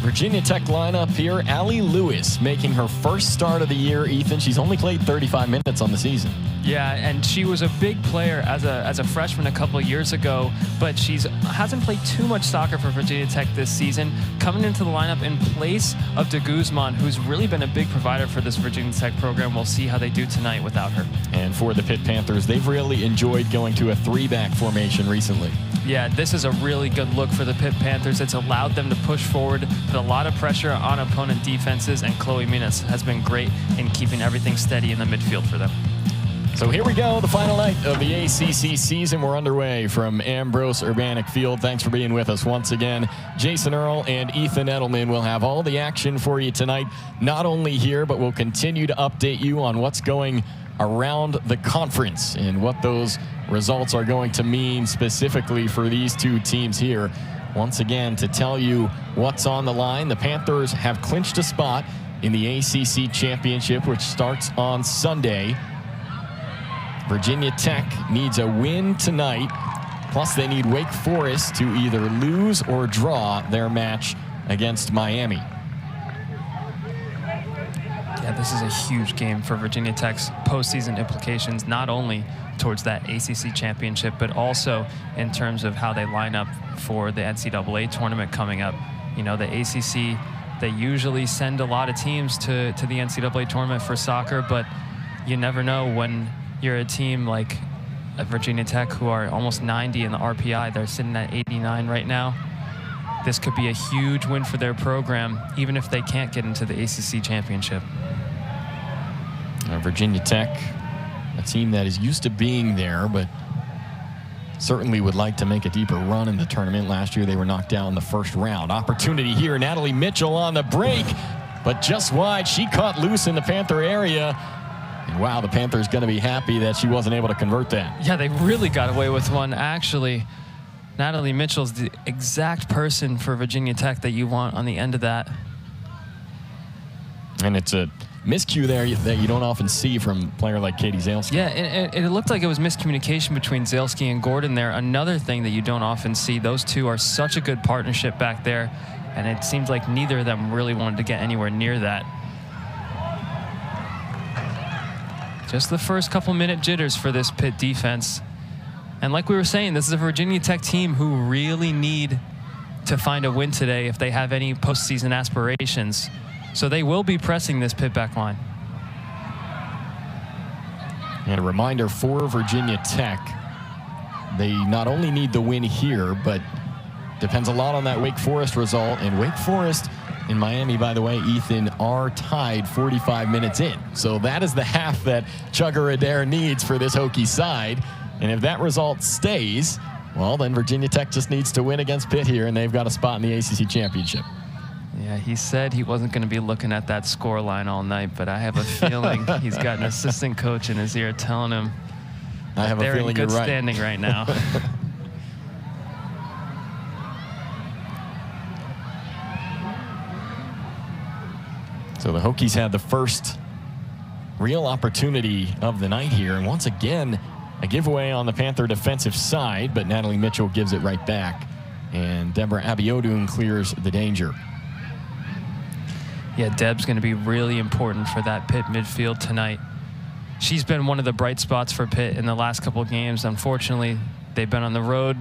Virginia Tech lineup here. Allie Lewis making her first start of the year, Ethan. She's only played 35 minutes on the season. Yeah, and she was a big player as a freshman a couple of years ago, but hasn't played too much soccer for Virginia Tech this season. Coming into the lineup in place of de Guzman, who's really been a big provider for this Virginia Tech program. We'll see how they do tonight without her. And for the Pitt Panthers, they've really enjoyed going to a 3-back formation recently. Yeah, this is a really good look for the Pitt Panthers. It's allowed them to push forward, put a lot of pressure on opponent defenses, and Chloe Minas has been great in keeping everything steady in the midfield for them. So here we go, the final night of the ACC season. We're underway from Ambrose Urbanic Field. Thanks for being with us once again. Jason Earle and Ethan Edelman will have all the action for you tonight, not only here, but we'll continue to update you on what's going around the conference and what those results are going to mean specifically for these two teams here. Once again, to tell you what's on the line, the Panthers have clinched a spot in the ACC championship, which starts on Sunday. Virginia Tech needs a win tonight, plus they need Wake Forest to either lose or draw their match against Miami. Yeah, this is a huge game for Virginia Tech's postseason implications, not only towards that ACC championship, but also in terms of how they line up for the NCAA tournament coming up. You know, the ACC, they usually send a lot of teams to the NCAA tournament for soccer, but you never know when you're a team like Virginia Tech, who are almost 90 in the RPI. They're sitting at 89 right now. This could be a huge win for their program, even if they can't get into the ACC championship. Virginia Tech, a team that is used to being there, but certainly would like to make a deeper run in the tournament. Last year, they were knocked out in the first round. Opportunity here, Natalie Mitchell on the break, but just wide. She caught loose in the Panther area. And wow, the Panthers going to be happy that she wasn't able to convert that. Yeah, they really got away with one, actually. Natalie Mitchell's the exact person for Virginia Tech that you want on the end of that. And it's a miscue there that you don't often see from a player like Katie Zalesky. Yeah, and it looked like it was miscommunication between Zalesky and Gordon there. Another thing that you don't often see. Those two are such a good partnership back there, and it seems like neither of them really wanted to get anywhere near that. Just the first couple minute jitters for this Pitt defense. And like we were saying, this is a Virginia Tech team who really need to find a win today if they have any postseason aspirations. So they will be pressing this Pitt back line. And a reminder for Virginia Tech, they not only need the win here, but depends a lot on that Wake Forest result. And Wake Forest in Miami, by the way, Ethan, are tied 45 minutes in. So that is the half that Chugger Adair needs for this Hokie side. And if that result stays, well, then Virginia Tech just needs to win against Pitt here, and they've got a spot in the ACC championship. Yeah, he said he wasn't going to be looking at that score line all night, but I have a feeling he's got an assistant coach in his ear telling him I have a they're feeling in good you're right. standing right now. So the Hokies had the first real opportunity of the night here, and once again, a giveaway on the Panther defensive side, but Natalie Mitchell gives it right back, and Deborah Abiodun clears the danger. Yeah, Deb's going to be really important for that Pitt midfield tonight. She's been one of the bright spots for Pitt in the last couple of games. Unfortunately, they've been on the road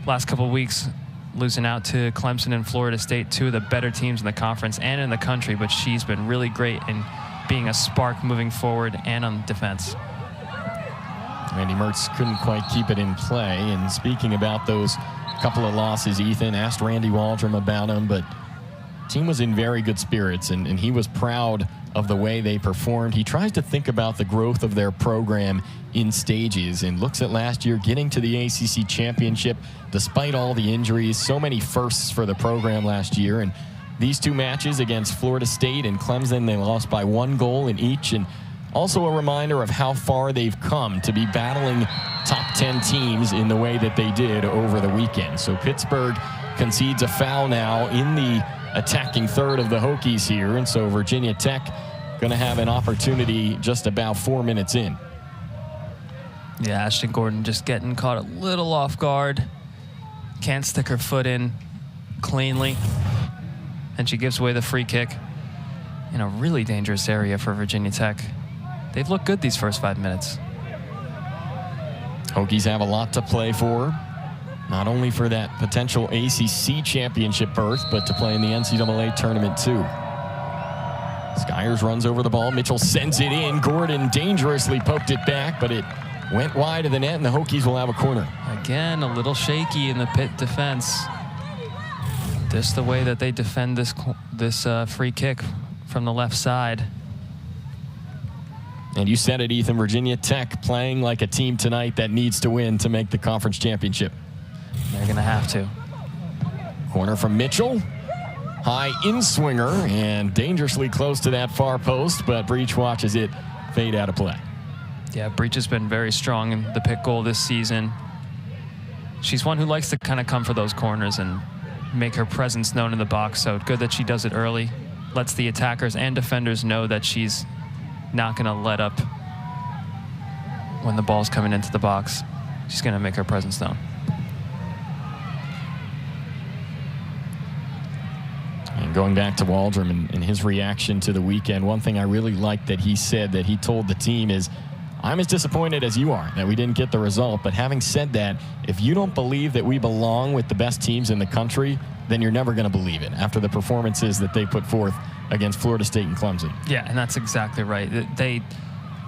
last couple of weeks, losing out to Clemson and Florida State, two of the better teams in the conference and in the country, but she's been really great in being a spark moving forward and on defense. Randy Mertz couldn't quite keep it in play. And speaking about those couple of losses, Ethan asked Randy Waldrum about them, but team was in very good spirits, and he was proud of the way they performed. He tries to think about the growth of their program in stages and looks at last year getting to the ACC championship despite all the injuries. So many firsts for the program last year, and these two matches against Florida State and Clemson, they lost by 1 goal in each, and also a reminder of how far they've come to be battling top 10 teams in the way that they did over the weekend. So Pittsburgh concedes a foul now in the attacking third of the Hokies here, and so Virginia Tech going to have an opportunity just about 4 minutes in. Yeah, Ashton Gordon just getting caught a little off guard. Can't stick her foot in cleanly. And she gives away the free kick in a really dangerous area for Virginia Tech. They've looked good these first 5 minutes. Hokies have a lot to play for, not only for that potential ACC championship berth, but to play in the NCAA tournament too. Skyers runs over the ball. Mitchell sends it in. Gordon dangerously poked it back, but it went wide of the net, and the Hokies will have a corner. Again, a little shaky in the Pitt defense. Just the way that they defend this free kick from the left side. And you said it, Ethan, Virginia Tech playing like a team tonight that needs to win to make the conference championship. They're going to have to. Corner from Mitchell. High in-swinger and dangerously close to that far post, but Breach watches it fade out of play. Yeah, Breach has been very strong in the Pitt goal this season. She's one who likes to kind of come for those corners and make her presence known in the box, so good that she does it early. Lets the attackers and defenders know that she's not going to let up when the ball's coming into the box. She's going to make her presence known. And going back to Waldrum and his reaction to the weekend, one thing I really liked that he said that he told the team is, I'm as disappointed as you are that we didn't get the result. But having said that, if you don't believe that we belong with the best teams in the country, then you're never going to believe it after the performances that they put forth against Florida State and Clemson. Yeah, and that's exactly right. They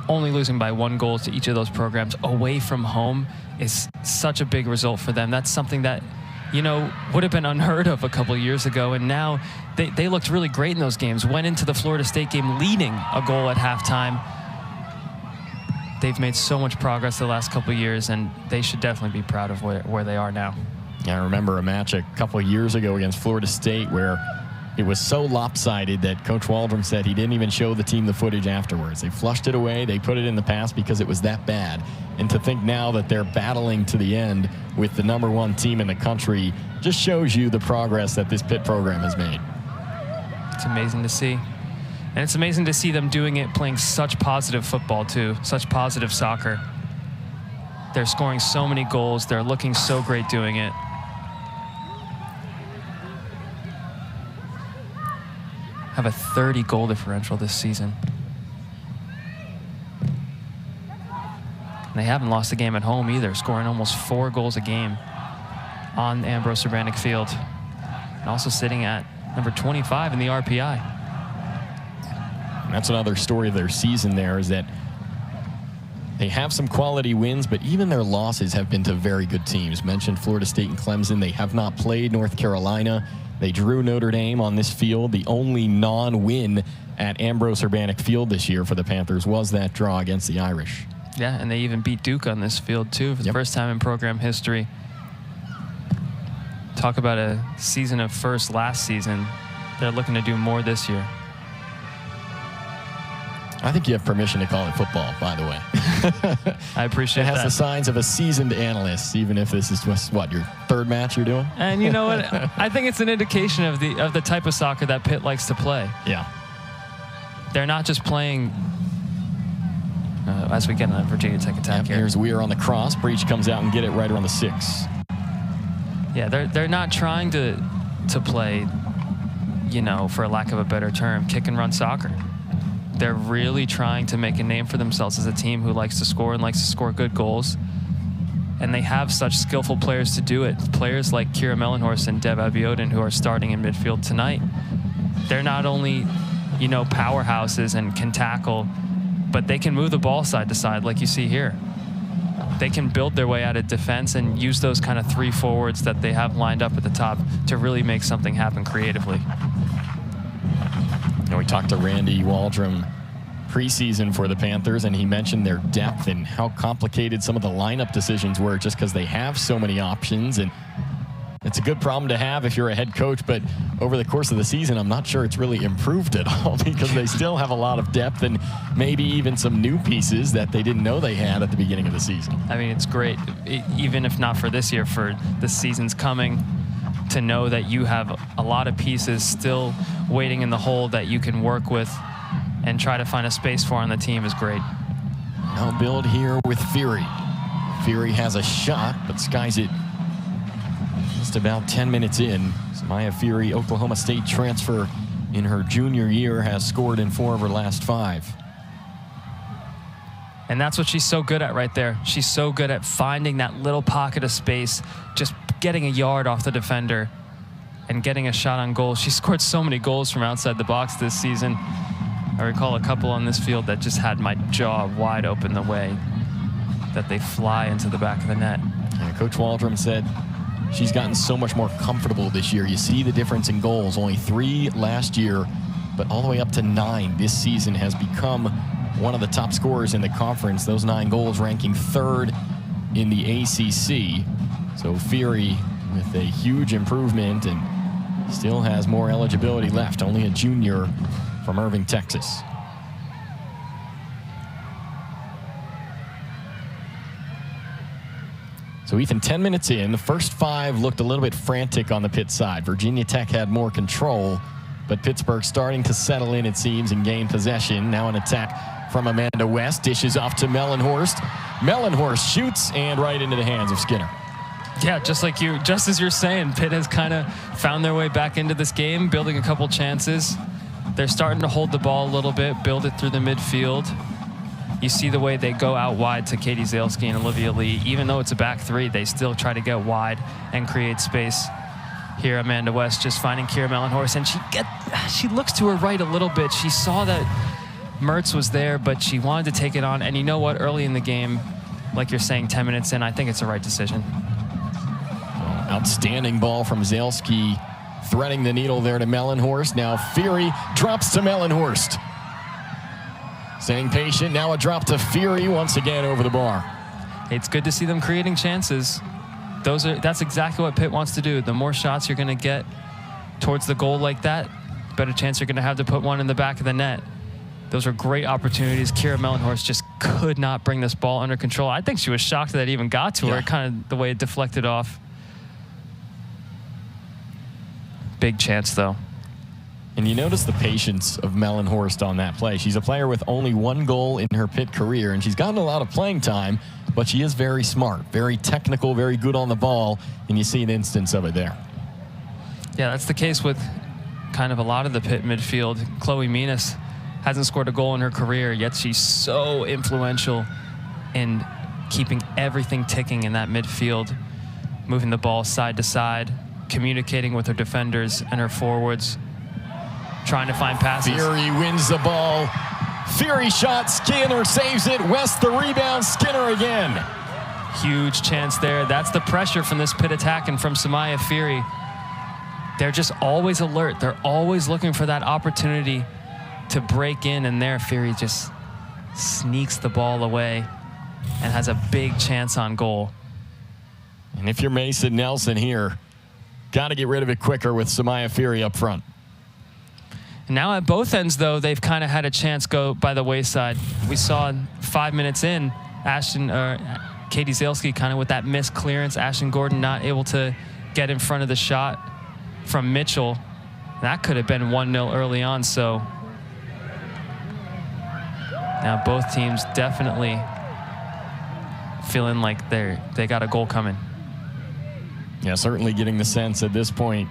only losing by 1 goal to each of those programs away from home is such a big result for them. That's something that, you know, would have been unheard of a couple of years ago. And now they looked really great in those games. Went into the Florida State game leading a goal at halftime. They've made so much progress the last couple of years, and they should definitely be proud of where they are now. Yeah, I remember a match a couple of years ago against Florida State where it was so lopsided that Coach Waldrum said he didn't even show the team the footage afterwards. They flushed it away. They put it in the past because it was that bad. And to think now that they're battling to the end with the #1 team in the country just shows you the progress that this Pitt program has made. It's amazing to see. And it's amazing to see them doing it, playing such positive football too, such positive soccer. They're scoring so many goals. They're looking so great doing it. Have a 30 goal differential this season. And they haven't lost a game at home either, scoring almost 4 goals a game on Ambrose Urbanic Field. And also sitting at number 25 in the RPI. And that's another story of their season there, is that they have some quality wins, but even their losses have been to very good teams. Mentioned Florida State and Clemson. They have not played North Carolina. They drew Notre Dame on this field. The only non-win at Ambrose Urbanic Field this year for the Panthers was that draw against the Irish. Yeah, and they even beat Duke on this field too for the first time in program history. Talk about a season of first last season. They're looking to do more this year. I think you have permission to call it football, by the way. I appreciate that. It has the signs of a seasoned analyst, even if this is just, what, your 3rd match you're doing? And you know what? I think it's an indication of the type of soccer that Pitt likes to play. Yeah. They're not just playing as we get on a Virginia Tech attack here. Here's Weir on the cross. Breach comes out and get it right around the 6. Yeah, they're not trying to play, you know, for lack of a better term, kick and run soccer. They're really trying to make a name for themselves as a team who likes to score and likes to score good goals. And they have such skillful players to do it. Players like Kira Mellenhorst and Deb Abiodun, who are starting in midfield tonight. They're not only, you know, powerhouses and can tackle, but they can move the ball side to side like you see here. They can build their way out of defense and use those kind of 3 forwards that they have lined up at the top to really make something happen creatively. We talked to Randy Waldrum preseason for the Panthers, and he mentioned their depth and how complicated some of the lineup decisions were just because they have so many options. And it's a good problem to have if you're a head coach, but over the course of the season, I'm not sure it's really improved at all because they still have a lot of depth and maybe even some new pieces that they didn't know they had at the beginning of the season. I mean, it's great, even if not for this year, for the seasons coming, to know that you have a lot of pieces still waiting in the hole that you can work with and try to find a space for on the team is great. Now build here with Fury. Fury has a shot, but skies it just about 10 minutes in. So Samaya Fury, Oklahoma State transfer in her junior year, has scored in 4 of her last 5. And that's what she's so good at right there. She's so good at finding that little pocket of space, just getting a yard off the defender and getting a shot on goal. She scored so many goals from outside the box this season. I recall a couple on this field that just had my jaw wide open the way that they fly into the back of the net. Yeah, Coach Waldron said she's gotten so much more comfortable this year. You see the difference in goals. Only 3 last year, but all the way up to 9 this season, has become one of the top scorers in the conference. Those 9 goals ranking 3rd in the ACC. So Fury with a huge improvement and still has more eligibility left. Only a junior from Irving, Texas. So Ethan, 10 minutes in, the first 5 looked a little bit frantic on the Pitt side. Virginia Tech had more control, but Pittsburgh starting to settle in, it seems, and gain possession. Now an attack from Amanda West, dishes off to Mellenhorst. Mellenhorst shoots and right into the hands of Skinner. Yeah, just as you're saying, Pitt has kind of found their way back into this game, building a couple chances. They're starting to hold the ball a little bit, build it through the midfield. You see the way they go out wide to Katie Zalesky and Olivia Lee. Even though it's a back 3, they still try to get wide and create space. Here, Amanda West just finding Kira Mellenhorst, and she looks to her right a little bit. She saw that Mertz was there, but she wanted to take it on. And you know what? Early in the game, like you're saying, 10 minutes in, I think it's the right decision. Outstanding ball from Zalesky, threading the needle there to Mellenhorst. Now Fury drops to Mellenhorst. Staying patient, now a drop to Fury once again over the bar. It's good to see them creating chances. That's exactly what Pitt wants to do. The more shots you're going to get towards the goal like that, better chance you're going to have to put one in the back of the net. Those are great opportunities. Kira Mellenhorst just could not bring this ball under control. I think she was shocked that it even got to her, kind of the way it deflected off. Big chance, though. And you notice the patience of Mellenhorst on that play. She's a player with only 1 goal in her Pitt career, and she's gotten a lot of playing time, but she is very smart, very technical, very good on the ball, and you see an instance of it there. Yeah, that's the case with kind of a lot of the Pitt midfield. Chloe Menas hasn't scored a goal in her career, yet she's so influential in keeping everything ticking in that midfield, moving the ball side to side, communicating with her defenders and her forwards, trying to find passes. Fury wins the ball. Fury shot, Skinner saves it. West the rebound, Skinner again. Huge chance there. That's the pressure from this Pitt attack and from Samaya Fury. They're just always alert. They're always looking for that opportunity to break in, and there Fury just sneaks the ball away and has a big chance on goal. And if you're Mason Nelson here, got to get rid of it quicker with Samaya Fury up front. Now at both ends, though, they've kind of had a chance go by the wayside. We saw 5 minutes in, Katie Zalesky kind of with that missed clearance. Ashton Gordon not able to get in front of the shot from Mitchell. That could have been 1-0 early on, so now both teams definitely feeling like they got a goal coming. Yeah, certainly getting the sense at this point,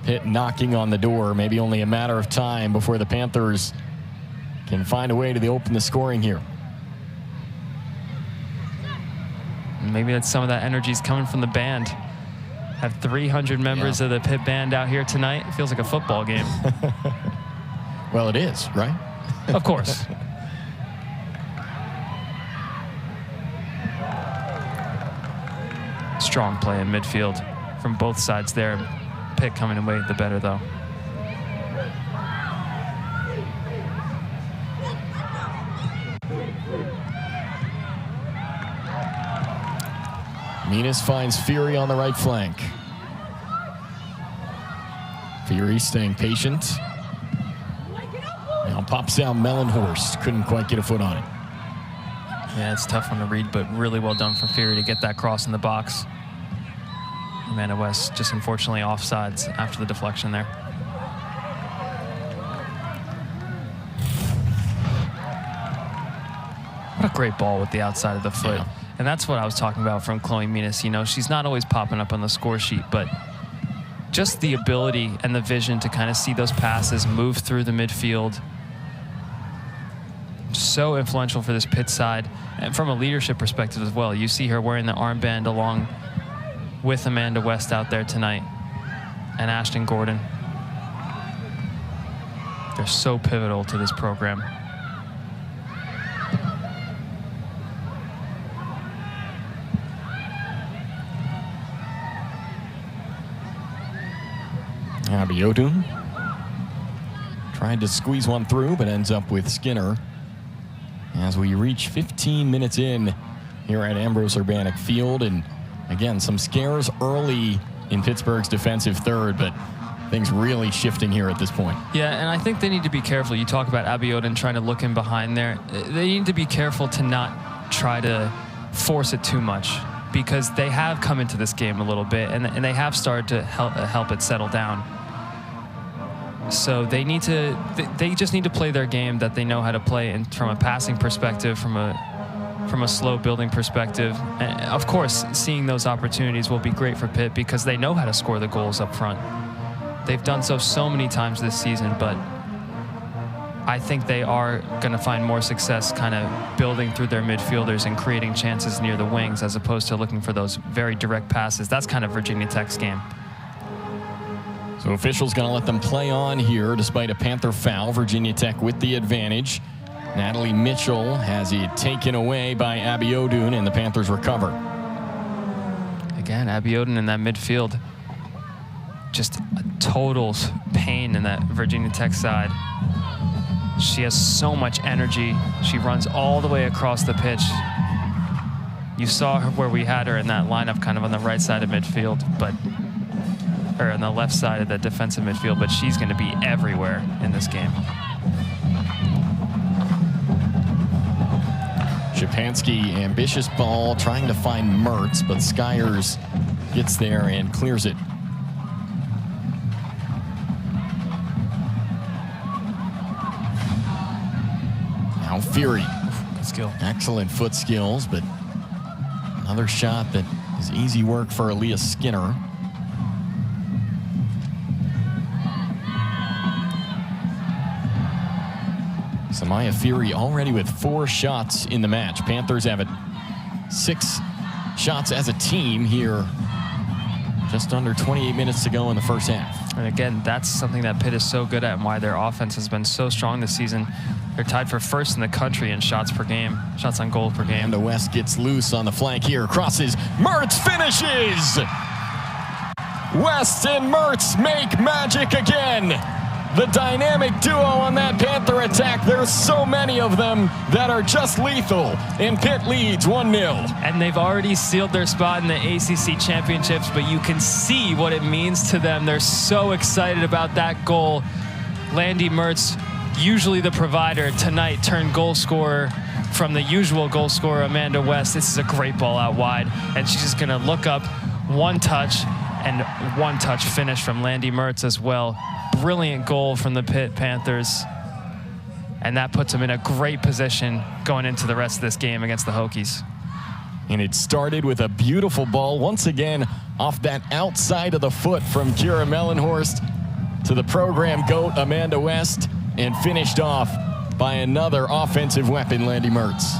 Pitt knocking on the door, maybe only a matter of time before the Panthers can find a way to open the scoring here. Maybe that's some of that energy's coming from the band. Have 300 members of the Pitt band out here tonight. It feels like a football game. Well, it is, right? Of course. Strong play in midfield from both sides there. Pitt coming away the better, though. Menas finds Fury on the right flank. Fury staying patient. Now pops out Mellenhorst. Couldn't quite get a foot on it. Yeah, it's a tough one to read, but really well done from Fury to get that cross in the box. Amanda West just unfortunately offsides after the deflection there. What a great ball with the outside of the foot. Yeah. And that's what I was talking about from Chloe Menas. You know, she's not always popping up on the score sheet, but just the ability and the vision to kind of see those passes move through the midfield. So influential for this Pitt side, and from a leadership perspective as well. You see her wearing the armband along with Amanda West out there tonight, and Ashton Gordon. They're so pivotal to this program. Abiodun tried to squeeze one through, but ends up with Skinner. As we reach 15 minutes in here at Ambrose Urbanic Field, and again, some scares early in Pittsburgh's defensive third, but things really shifting here at this point. Yeah, and I think they need to be careful. You talk about Abiodun trying to look in behind there. They need to be careful to not try to force it too much, because they have come into this game a little bit, and they have started to help it settle down. So they just need to play their game that they know how to play, and from a passing perspective, from a slow building perspective. And of course, seeing those opportunities will be great for Pitt, because they know how to score the goals up front. They've done so many times this season, but I think they are going to find more success kind of building through their midfielders and creating chances near the wings, as opposed to looking for those very direct passes. That's kind of Virginia Tech's game. So officials going to let them play on here despite a Panther foul. Virginia Tech with the advantage. Natalie Mitchell has it taken away by Abiodun, and the Panthers recover. Again, Abiodun in that midfield. Just a total pain in that Virginia Tech side. She has so much energy. She runs all the way across the pitch. You saw her where we had her in that lineup, kind of on the right side of midfield, or on the left side of the defensive midfield, but she's going to be everywhere in this game. Shapansky, ambitious ball, trying to find Mertz, but Skyers gets there and clears it. Now Fury. Good skill. Excellent foot skills, but another shot that is easy work for Aaliyah Skinner. Samaya Fury already with 4 shots in the match. Panthers have it 6 shots as a team here. Just under 28 minutes to go in the first half. And again, that's something that Pitt is so good at, and why their offense has been so strong this season. They're tied for first in the country in shots per game, shots on goal per game. And the West gets loose on the flank here. Crosses. Mertz finishes! West and Mertz make magic again. The dynamic duo on that Panther attack. There's so many of them that are just lethal. And Pitt leads 1-0. And they've already sealed their spot in the ACC championships, but you can see what it means to them. They're so excited about that goal. Landy Mertz, usually the provider, tonight turned goal scorer from the usual goal scorer, Amanda West. This is a great ball out wide, and she's just going to look up, one touch, and one touch finish from Landy Mertz as well. Brilliant goal from the Pitt Panthers, and that puts them in a great position going into the rest of this game against the Hokies. And it started with a beautiful ball once again off that outside of the foot from Kira Mellenhorst to the program GOAT Amanda West, and finished off by another offensive weapon, Landy Mertz.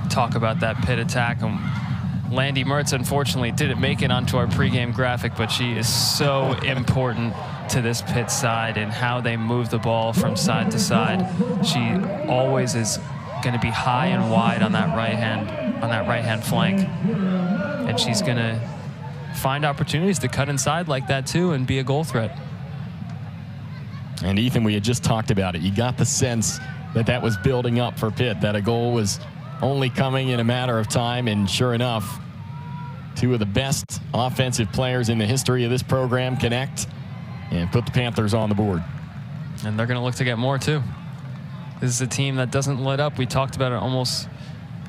Talk about that Pitt attack. Landy Mertz, unfortunately, didn't make it onto our pregame graphic, but she is so important to this Pitt side and how they move the ball from side to side. She always is going to be high and wide on that right hand flank, and she's going to find opportunities to cut inside like that too and be a goal threat. And Ethan, we had just talked about it. You got the sense that that was building up for Pitt, that a goal was only coming in a matter of time, and sure enough, 2 of the best offensive players in the history of this program connect and put the Panthers on the board. And they're going to look to get more too. This is a team that doesn't let up. We talked about it, almost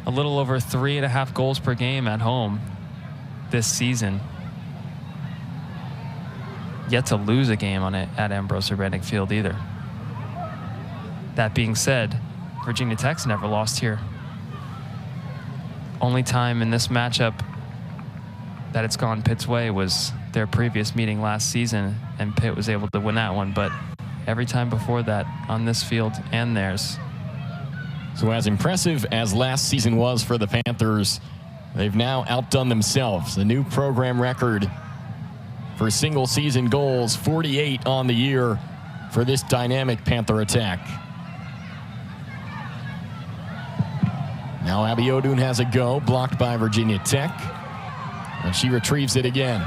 a little over 3.5 goals per game at home this season. Yet to lose a game on it at Ambrose Urbanic Field either. That being said, Virginia Tech's never lost here. Only time in this matchup that it's gone Pitt's way was their previous meeting last season, and Pitt was able to win that one. But every time before that on this field and theirs. So as impressive as last season was for the Panthers, they've now outdone themselves. The new program record for single season goals, 48 on the year for this dynamic Panther attack. Now Abiodun has a go, blocked by Virginia Tech. And she retrieves it again.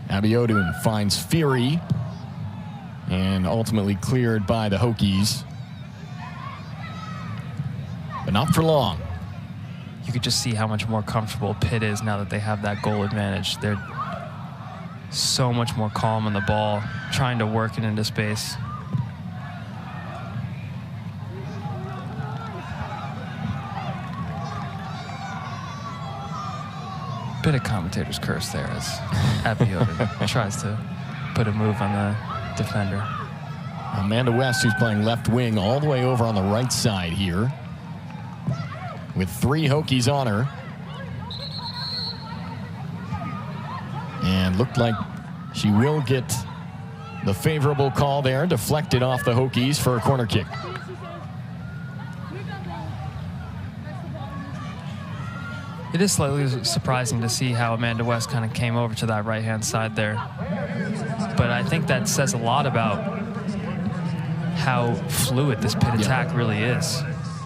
Abiodun finds Fury and ultimately cleared by the Hokies. But not for long. You could just see how much more comfortable Pitt is now that they have that goal advantage. They're so much more calm on the ball, trying to work it into space. Bit of commentator's curse there as Abiodun tries to put a move on the defender. Amanda West, who's playing left wing all the way over on the right side here, with 3 Hokies on her. And looked like she will get the favorable call there, deflected off the Hokies for a corner kick. It is slightly surprising to see how Amanda West kind of came over to that right-hand side there. But I think that says a lot about how fluid this Pitt attack really is.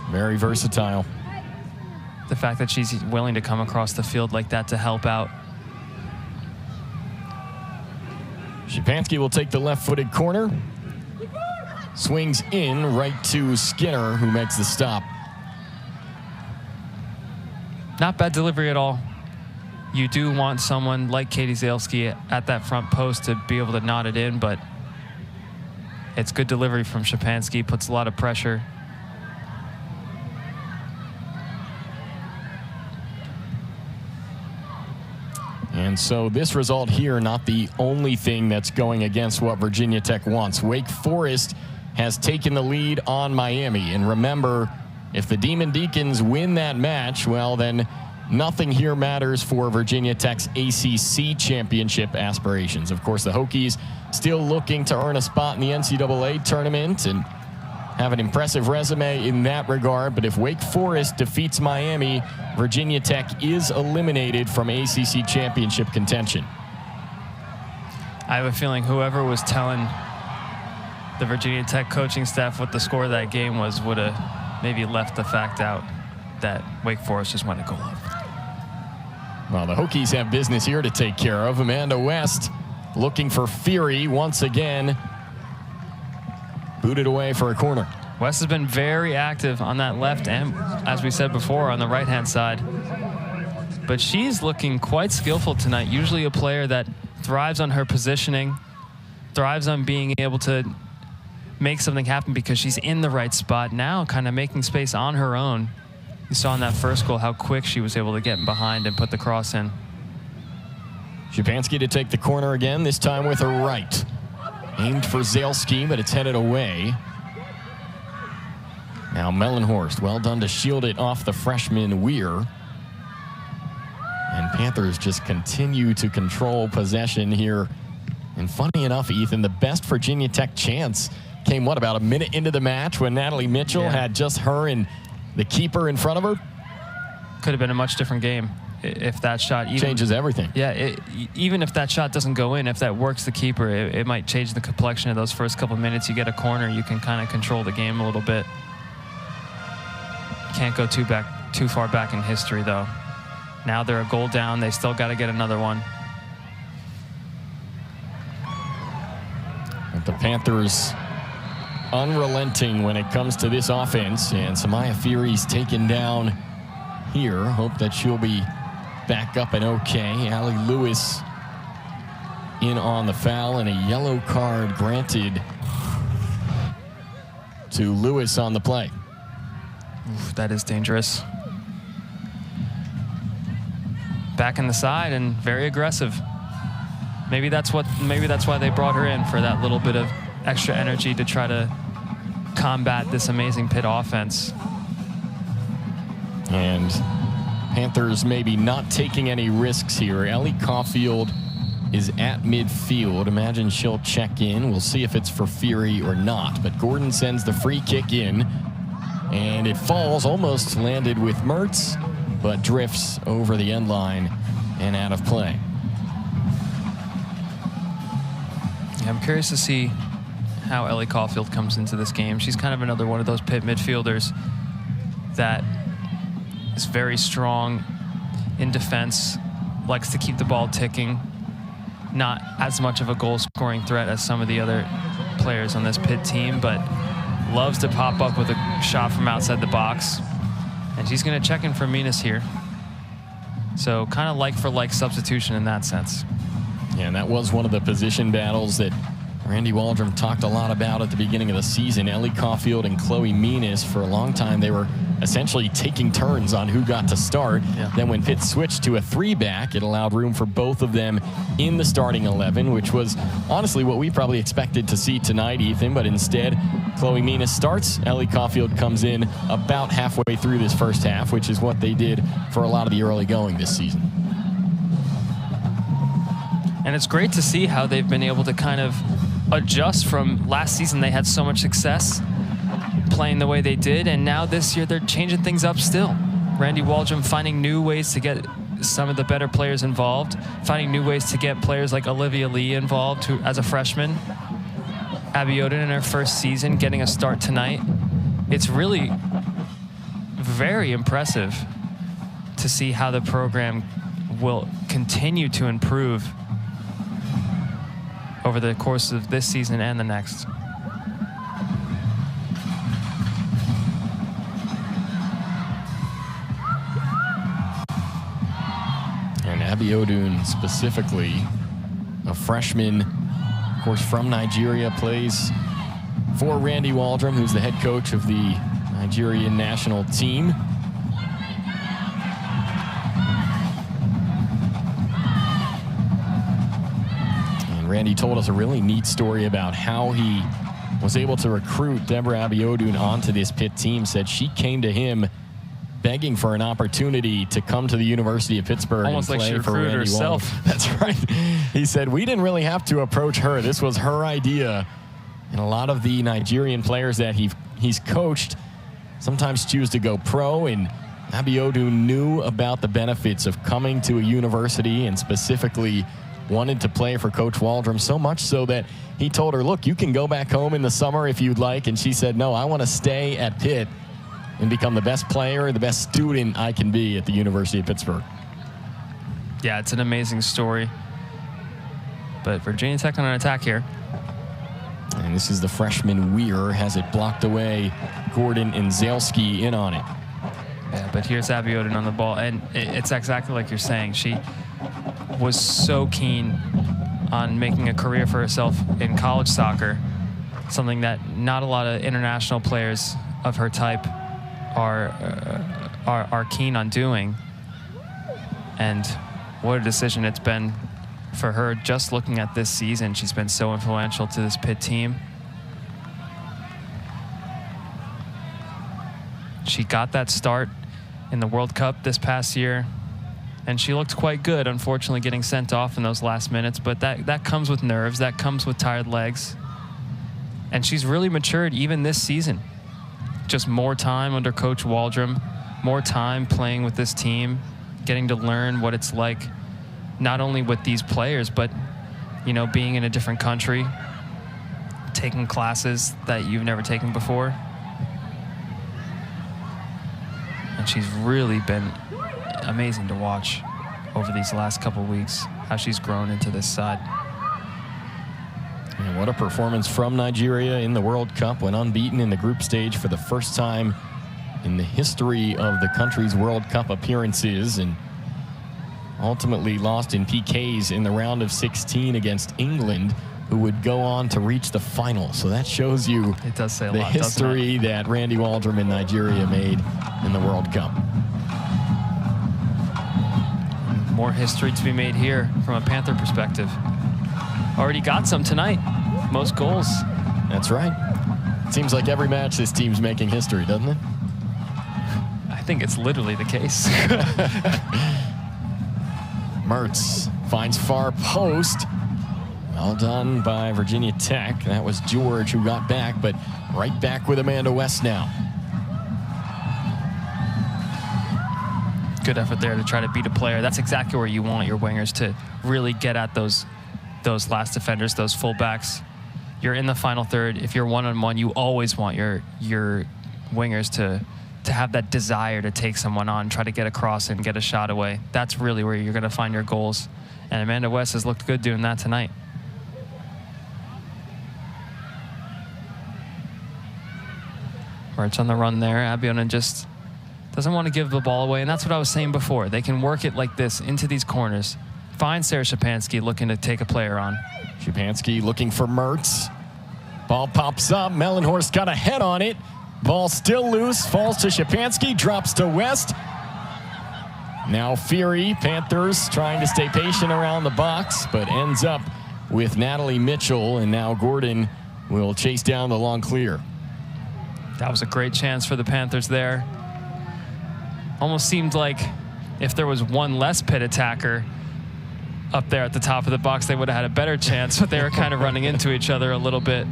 Very versatile. The fact that she's willing to come across the field like that to help out. Szczepanski will take the left-footed corner. Swings in right to Skinner, who makes the stop. Not bad delivery at all. You do want someone like Katie Zalewski at that front post to be able to knot it in, but it's good delivery from Szczepanski, puts a lot of pressure. And so this result here, not the only thing that's going against what Virginia Tech wants. Wake Forest has taken the lead on Miami. And remember, if the Demon Deacons win that match, well, then nothing here matters for Virginia Tech's ACC championship aspirations. Of course, the Hokies still looking to earn a spot in the NCAA tournament and have an impressive resume in that regard. But if Wake Forest defeats Miami, Virginia Tech is eliminated from ACC championship contention. I have a feeling whoever was telling the Virginia Tech coaching staff what the score of that game was would have maybe left the fact out that Wake Forest just went a goal up. Well, the Hokies have business here to take care of. Amanda West looking for Fury once again. Booted away for a corner. West has been very active on that left and, as we said before, on the right-hand side. But she's looking quite skillful tonight. Usually a player that thrives on her positioning, thrives on being able to make something happen because she's in the right spot. Now kind of making space on her own. You saw in that first goal how quick she was able to get behind and put the cross in. Szczepanski to take the corner again, this time with her right. Aimed for Zalewski, but it's headed away. Now Mellenhorst, well done to shield it off the freshman Weir. And Panthers just continue to control possession here. And funny enough, Ethan, the best Virginia Tech chance came, what, about a minute into the match when Natalie Mitchell had just her and the keeper in front of her? Could have been a much different game if that shot changes everything. Yeah, even if that shot doesn't go in, if that works the keeper, it might change the complexion of those first couple minutes. You get a corner, you can kind of control the game a little bit. Can't go too far back in history, though. Now they're a goal down. They still got to get another one. But the Panthers unrelenting when it comes to this offense, and Samaya Fury's taken down here. Hope that she'll be back up and okay. Allie Lewis in on the foul, and a yellow card granted to Lewis on the play. Oof, that is dangerous. Back in the side and very aggressive. Maybe that's why they brought her in, for that little bit of extra energy to try to combat this amazing Pitt offense. And Panthers maybe not taking any risks here. Ellie Caulfield is at midfield. Imagine she'll check in. We'll see if it's for Fury or not. But Gordon sends the free kick in. And it falls, almost landed with Mertz, but drifts over the end line and out of play. Yeah, I'm curious to see how Ellie Caulfield comes into this game. She's kind of another one of those Pitt midfielders that is very strong in defense, likes to keep the ball ticking, not as much of a goal-scoring threat as some of the other players on this Pitt team, but loves to pop up with a shot from outside the box. And she's going to check in for Minas here. So kind of like-for-like substitution in that sense. Yeah, and that was one of the position battles that Randy Waldrum talked a lot about at the beginning of the season. Ellie Caulfield and Chloe Minas, for a long time, they were essentially taking turns on who got to start. Yeah. Then when Pitt switched to a 3-back, it allowed room for both of them in the starting 11, which was honestly what we probably expected to see tonight, Ethan. But instead, Chloe Minas starts. Ellie Caulfield comes in about halfway through this first half, which is what they did for a lot of the early going this season. And it's great to see how they've been able to kind of adjust from last season. They had so much success playing the way they did, and now this year they're changing things up still. Randy Waldrum finding new ways to get some of the better players involved, finding new ways to get players like Olivia Lee involved who, as a freshman. Abby Oden in her first season getting a start tonight. It's really very impressive to see how the program will continue to improve over the course of this season and the next. And Abby Odun specifically, a freshman, of course, from Nigeria, plays for Randy Waldrum, who's the head coach of the Nigerian national team. Randy told us a really neat story about how he was able to recruit Deborah Abiodun onto this Pitt team. Said she came to him begging for an opportunity to come to the University of Pittsburgh almost and play like she for Randy herself. Waldrum. That's right. He said, we didn't really have to approach her. This was her idea. And a lot of the Nigerian players that he's coached sometimes choose to go pro, and Abiodun knew about the benefits of coming to a university and specifically wanted to play for Coach Waldrum, so much so that he told her, look, you can go back home in the summer if you'd like. And she said, no, I want to stay at Pitt and become the best player, the best student I can be at the University of Pittsburgh. Yeah, it's an amazing story. But Virginia Tech on an attack here. And this is the freshman Weir, has it blocked away. Gordon and Zalski in on it. Yeah, but here's Abiodun on the ball. And it's exactly like you're saying. She was so keen on making a career for herself in college soccer, something that not a lot of international players of her type are keen on doing. And what a decision it's been for her. Just looking at this season, she's been so influential to this Pitt team. She got that start in the World Cup this past year, and she looked quite good, unfortunately getting sent off in those last minutes, but that comes with nerves, that comes with tired legs. And she's really matured even this season. Just more time under Coach Waldrum, more time playing with this team, getting to learn what it's like, not only with these players, but, you know, being in a different country, taking classes that you've never taken before. And she's really been amazing to watch over these last couple weeks, how she's grown into this side. And what a performance from Nigeria in the World Cup, went unbeaten in the group stage for the first time in the history of the country's World Cup appearances, and ultimately lost in PKs in the round of 16 against England, who would go on to reach the final. So that shows you it does say a the lot, history that Randy Waldrum in Nigeria made in the World Cup. More history to be made here from a Panther perspective. Already got some tonight. Most goals. That's right. It seems like every match this team's making history, doesn't it? I think it's literally the case. Mertz finds far post. Well done by Virginia Tech. That was George who got back, but right back with Amanda West now. Good effort there to try to beat a player. That's exactly where you want your wingers to really get at those last defenders, those fullbacks. You're in the final third. If you're one-on-one, you always want your wingers to have that desire to take someone on, try to get across and get a shot away. That's really where you're going to find your goals. And Amanda West has looked good doing that tonight. Mertz on the run there. Abiona just doesn't want to give the ball away, and that's what I was saying before. They can work it like this into these corners. Find Sarah Szczepanski looking to take a player on. Szczepanski looking for Mertz. Ball pops up. Mellenhorst got a head on it. Ball still loose. Falls to Szczepanski. Drops to West. Now Fury. Panthers trying to stay patient around the box, but ends up with Natalie Mitchell, and now Gordon will chase down the long clear. That was a great chance for the Panthers there. Almost seemed like if there was one less Pitt attacker up there at the top of the box, they would have had a better chance, but they were kind of running into each other a little bit.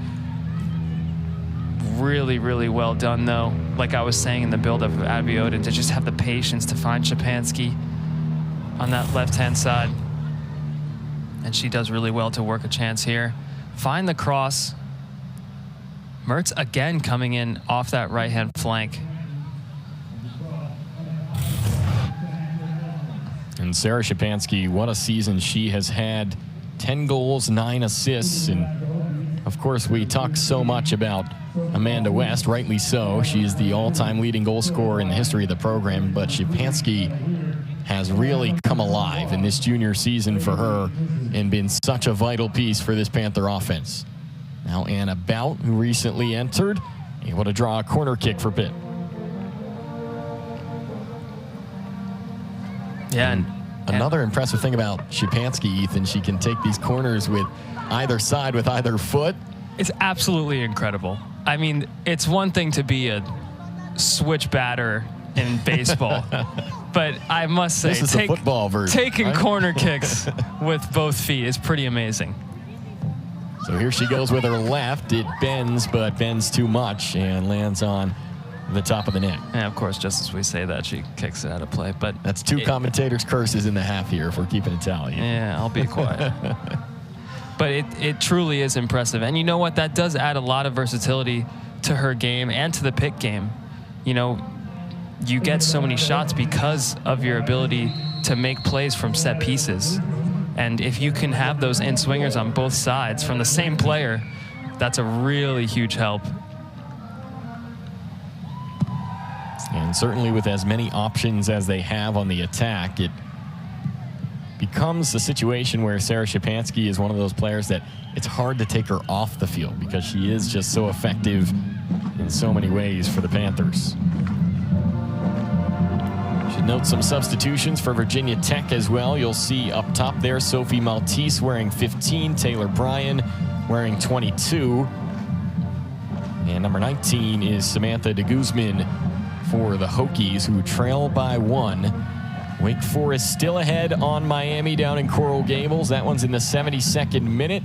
Really, really well done, though. Like I was saying in the build-up of Abiona, to just have the patience to find Szczepanski on that left-hand side. And she does really well to work a chance here. Find the cross. Mertz again coming in off that right-hand flank. And Sarah Szczepanski, what a season she has had. 10 goals, 9 assists. And of course, we talk so much about Amanda West, rightly so. She is the all-time leading goal scorer in the history of the program. But Szczepanski has really come alive in this junior season for her and been such a vital piece for this Panther offense. Now Anna Bout, who recently entered, able to draw a corner kick for Pitt. Yeah, and another impressive thing about Szczepanski, Ethan, she can take these corners with either side, with either foot. It's absolutely incredible. I mean, it's one thing to be a switch batter in baseball, but I must say, this is the football version, taking right? corner kicks with both feet is pretty amazing. So here she goes with her left. It bends, but bends too much and lands on the top of the net. And of course, just as we say that, she kicks it out of play. But that's two commentators' curses in the half here if we're keeping a tally. Yeah, I'll be quiet. But it truly is impressive. And you know what? That does add a lot of versatility to her game and to the Pitt game. You know, you get so many shots because of your ability to make plays from set pieces. And if you can have those in swingers on both sides from the same player, that's a really huge help. And certainly with as many options as they have on the attack, it becomes a situation where Sarah Szczepanski is one of those players that it's hard to take her off the field because she is just so effective in so many ways for the Panthers. Should note some substitutions for Virginia Tech as well. You'll see up top there Sophie Maltese wearing 15, Taylor Bryan wearing 22. And number 19 is Samantha de Guzman for the Hokies, who trail by 1. Wake Forest still ahead on Miami down in Coral Gables. That one's in the 72nd minute.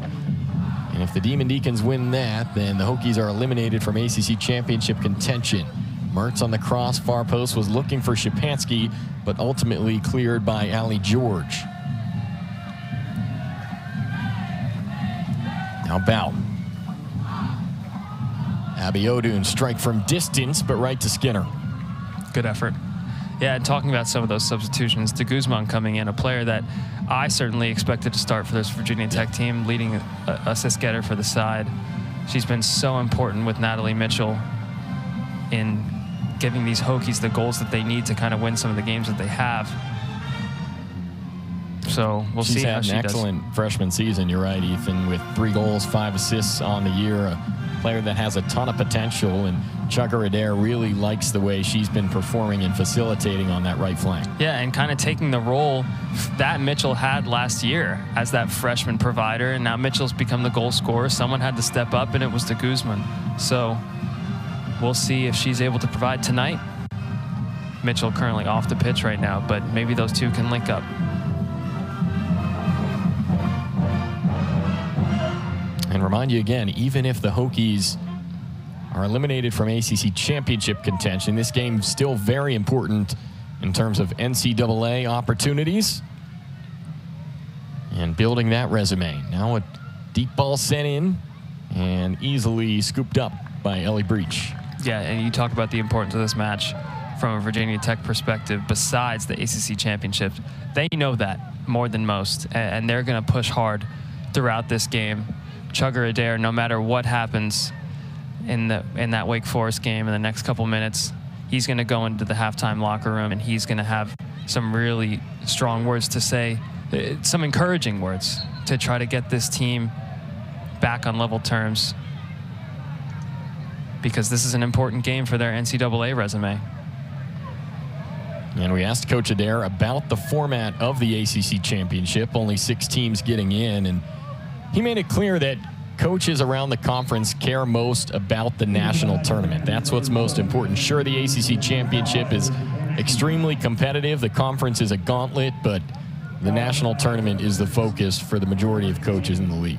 And if the Demon Deacons win that, then the Hokies are eliminated from ACC championship contention. Mertz on the cross, far post, was looking for Szczepanski, but ultimately cleared by Allie George. Now Bout. Abiodun strike from distance, but right to Skinner. Good effort. Yeah, and talking about some of those substitutions, de Guzman coming in, a player that I certainly expected to start for this Virginia Tech team, leading assist getter for the side. She's been so important with Natalie Mitchell in giving these Hokies the goals that they need to kind of win some of the games that they have. So we'll see how she does. She's had an excellent freshman season, you're right, Ethan, with 3 goals, 5 assists on the year. A player that has a ton of potential, and Chugger Adair really likes the way she's been performing and facilitating on that right flank. Yeah, and kind of taking the role that Mitchell had last year as that freshman provider, and now Mitchell's become the goal scorer. Someone had to step up, and it was de Guzman. So we'll see if she's able to provide tonight. Mitchell currently off the pitch right now, but maybe those two can link up. And remind you again, even if the Hokies are eliminated from ACC championship contention, this game's still very important in terms of NCAA opportunities and building that resume. Now a deep ball sent in and easily scooped up by Ellie Breach. Yeah, and you talk about the importance of this match from a Virginia Tech perspective besides the ACC championship. They know that more than most, and they're going to push hard throughout this game. Chugger Adair, no matter what happens in that Wake Forest game in the next couple minutes, he's going to go into the halftime locker room and he's going to have some really strong words to say, some encouraging words to try to get this team back on level terms, because this is an important game for their NCAA resume. And we asked Coach Adair about the format of the ACC championship, only 6 teams getting in, and he made it clear that coaches around the conference care most about the national tournament. That's what's most important. Sure, the ACC championship is extremely competitive. The conference is a gauntlet, but the national tournament is the focus for the majority of coaches in the league.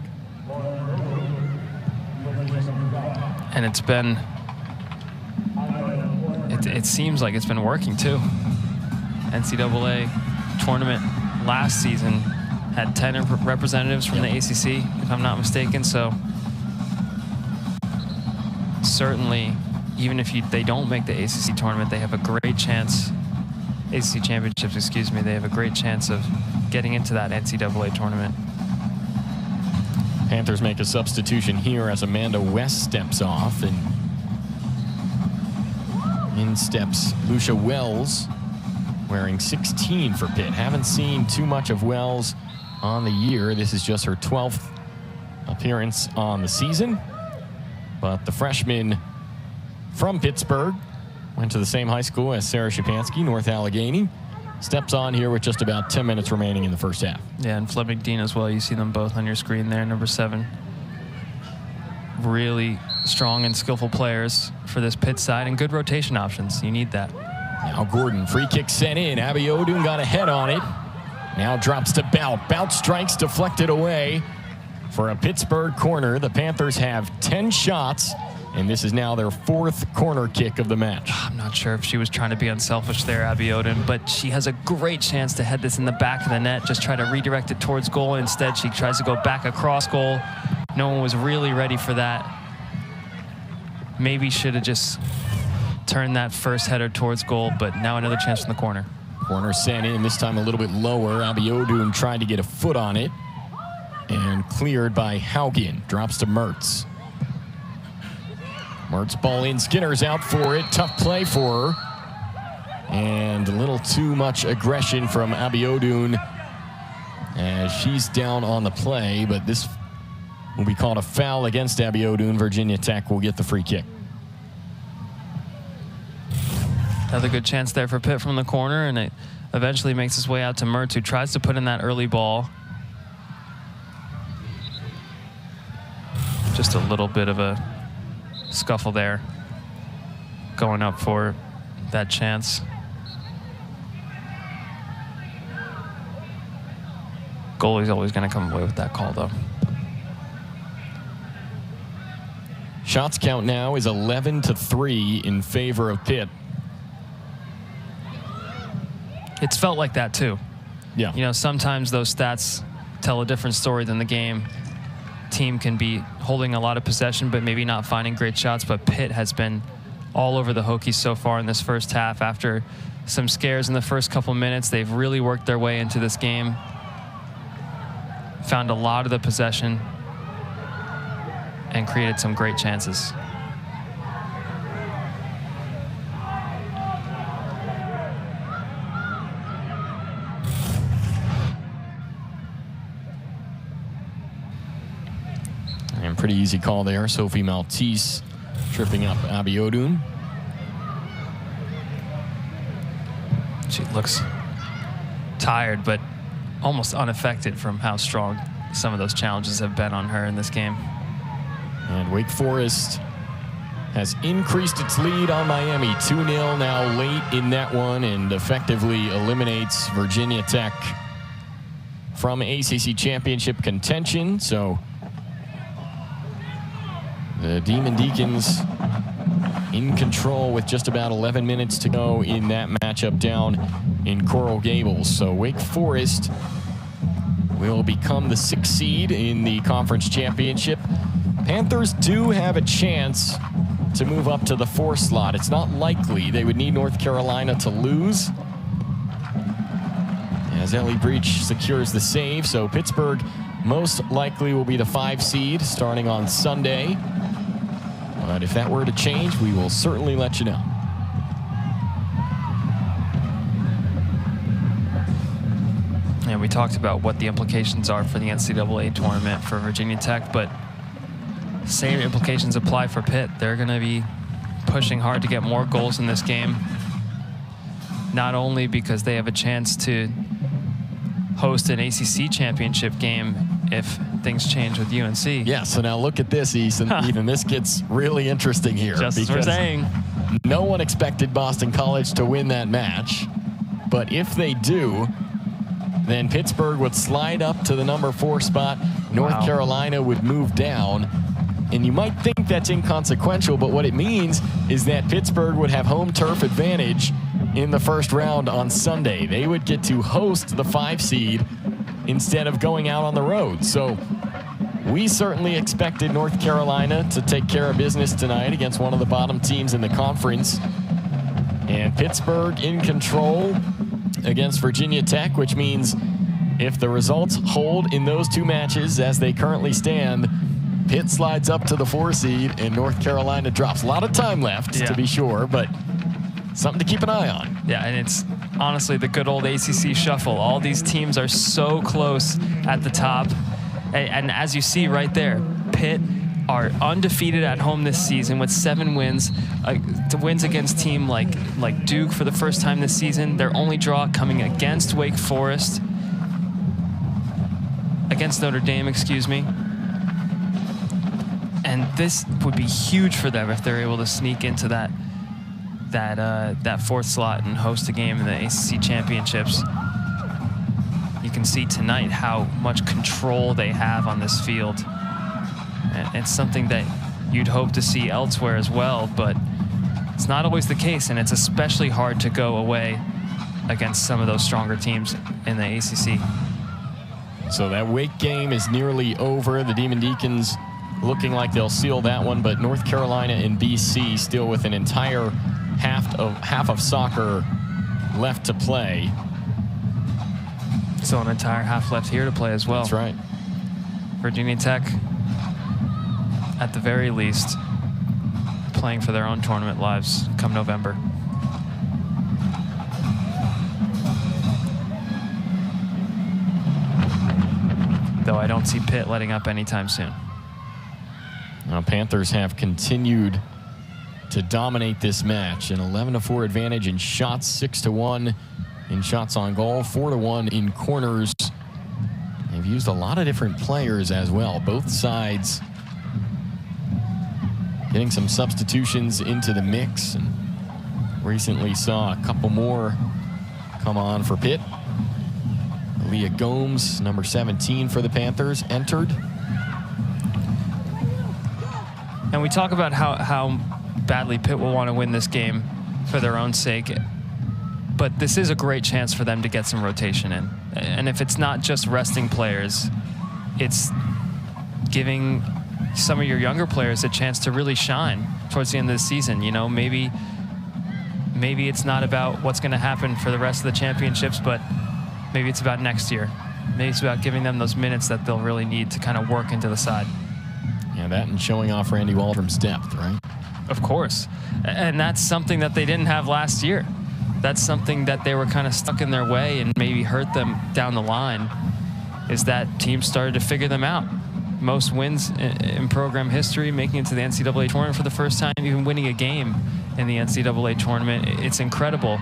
And it's been, it seems like it's been working too. NCAA tournament last season had 10 representatives from the ACC, if I'm not mistaken. So certainly, even if they don't make the ACC tournament, they have a great chance, ACC championships, excuse me, they have a great chance of getting into that NCAA tournament. Panthers make a substitution here as Amanda West steps off, and in steps Lucia Wells, wearing 16 for Pitt. Haven't seen too much of Wells on the year. This is just her 12th appearance on the season. But the freshman from Pittsburgh, went to the same high school as Sarah Shapansky, North Allegheny, steps on here with just about 10 minutes remaining in the first half. Yeah, and Fleming Dean as well. You see them both on your screen there, number 7. Really strong and skillful players for this Pitt side, and good rotation options. You need that. Now Gordon, free kick sent in. Abby Odun got a head on it. Now drops to Bout. Bout strikes deflected away for a Pittsburgh corner. The Panthers have 10 shots, and this is now their 4th corner kick of the match. I'm not sure if she was trying to be unselfish there, Abby Odin, but she has a great chance to head this in the back of the net, just try to redirect it towards goal. Instead, she tries to go back across goal. No one was really ready for that. Maybe should have just turned that first header towards goal, but now another chance from the corner. Corner sent in, this time a little bit lower. Abby Odun tried to get a foot on it and cleared by Haugen. Drops to Mertz. Mertz ball in, Skinner's out for it. Tough play for her. And a little too much aggression from Abby Odun as she's down on the play, but this will be called a foul against Abby Odun. Virginia Tech will get the free kick. Another good chance there for Pitt from the corner, and it eventually makes its way out to Mertz, who tries to put in that early ball. Just a little bit of a scuffle there, going up for that chance. Goalie's always going to come away with that call, though. Shots count now is 11-3 in favor of Pitt. It's felt like that too. Yeah. You know, sometimes those stats tell a different story than the game. Team can be holding a lot of possession, but maybe not finding great shots. But Pitt has been all over the Hokies so far in this first half. After some scares in the first couple minutes, they've really worked their way into this game. Found a lot of the possession and created some great chances. And pretty easy call there. Sophie Maltese tripping up Abby Odun. She looks tired, but almost unaffected from how strong some of those challenges have been on her in this game. And Wake Forest has increased its lead on Miami. 2-0 now late in that one, and effectively eliminates Virginia Tech from ACC championship contention. So the Demon Deacons in control with just about 11 minutes to go in that matchup down in Coral Gables. So Wake Forest will become the 6th seed in the conference championship. Panthers do have a chance to move up to the 4th slot. It's not likely. They would need North Carolina to lose, as Ellie Breach secures the save. So Pittsburgh most likely will be the 5 seed starting on Sunday. But if that were to change, we will certainly let you know. And we talked about what the implications are for the NCAA tournament for Virginia Tech, but same implications apply for Pitt. They're going to be pushing hard to get more goals in this game, not only because they have a chance to host an ACC championship game if things change with UNC. Yeah, so now look at this, Ethan. This gets really interesting here. Just as we're saying. No one expected Boston College to win that match, but if they do, then Pittsburgh would slide up to the number 4 spot. North Carolina would move down. And you might think that's inconsequential, but what it means is that Pittsburgh would have home turf advantage in the first round on Sunday. They would get to host the 5 seed instead of going out on the road. So we certainly expected North Carolina to take care of business tonight against one of the bottom teams in the conference. And Pittsburgh in control against Virginia Tech, which means if the results hold in those 2 matches as they currently stand, Pitt slides up to the 4 seed and North Carolina drops. A lot of time left, to be sure, but something to keep an eye on. Yeah, and it's honestly the good old ACC shuffle. All these teams are so close at the top. And as you see right there, Pitt are undefeated at home this season with 7 wins. Wins against team like Duke for the first time this season. Their only draw coming against Wake Forest. Against Notre Dame, excuse me. And this would be huge for them if they're able to sneak into that 4th slot and host a game in the ACC championships. You can see tonight how much control they have on this field. And it's something that you'd hope to see elsewhere as well, but it's not always the case, and it's especially hard to go away against some of those stronger teams in the ACC. So that Wake game is nearly over. The Demon Deacons looking like they'll seal that one, but North Carolina and BC still with an entire half of soccer left to play. So an entire half left here to play as well. That's right. Virginia Tech, at the very least, playing for their own tournament lives come November. Though I don't see Pitt letting up anytime soon. Now, Panthers have continued to dominate this match. An 11-4 advantage in shots, 6-1 in shots on goal, 4-1 in corners. They've used a lot of different players as well. Both sides getting some substitutions into the mix, and recently saw a couple more come on for Pitt. Leah Gomes, number 17 for the Panthers, entered. And we talk about how badly Pitt will want to win this game for their own sake. But this is a great chance for them to get some rotation in. And if it's not just resting players, it's giving some of your younger players a chance to really shine towards the end of the season. You know, maybe it's not about what's going to happen for the rest of the championships, but maybe it's about next year. Maybe it's about giving them those minutes that they'll really need to kind of work into the side. Yeah, that and showing off Randy Waldrom's depth, right? Of course. And that's something that they didn't have last year. That's something that they were kind of stuck in their way and maybe hurt them down the line, is that teams started to figure them out. Most wins in program history, making it to the NCAA tournament for the first time, even winning a game in the NCAA tournament. It's incredible.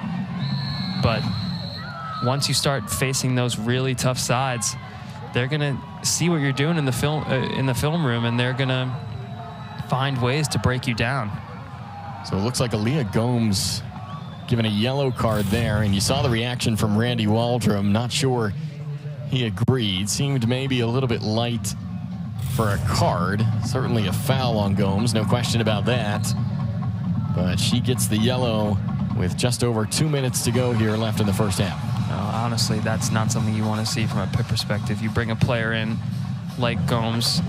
But once you start facing those really tough sides, they're going to see what you're doing in the film room, and they're going to find ways to break you down. So it looks like Aaliyah Gomes given a yellow card there, and you saw the reaction from Randy Waldrum. Not sure he agreed. Seemed maybe a little bit light for a card. Certainly a foul on Gomes, no question about that. But she gets the yellow with just over 2 minutes to go here left in the first half. Honestly, that's not something you want to see from a Pitt perspective. You bring a player in like Gomes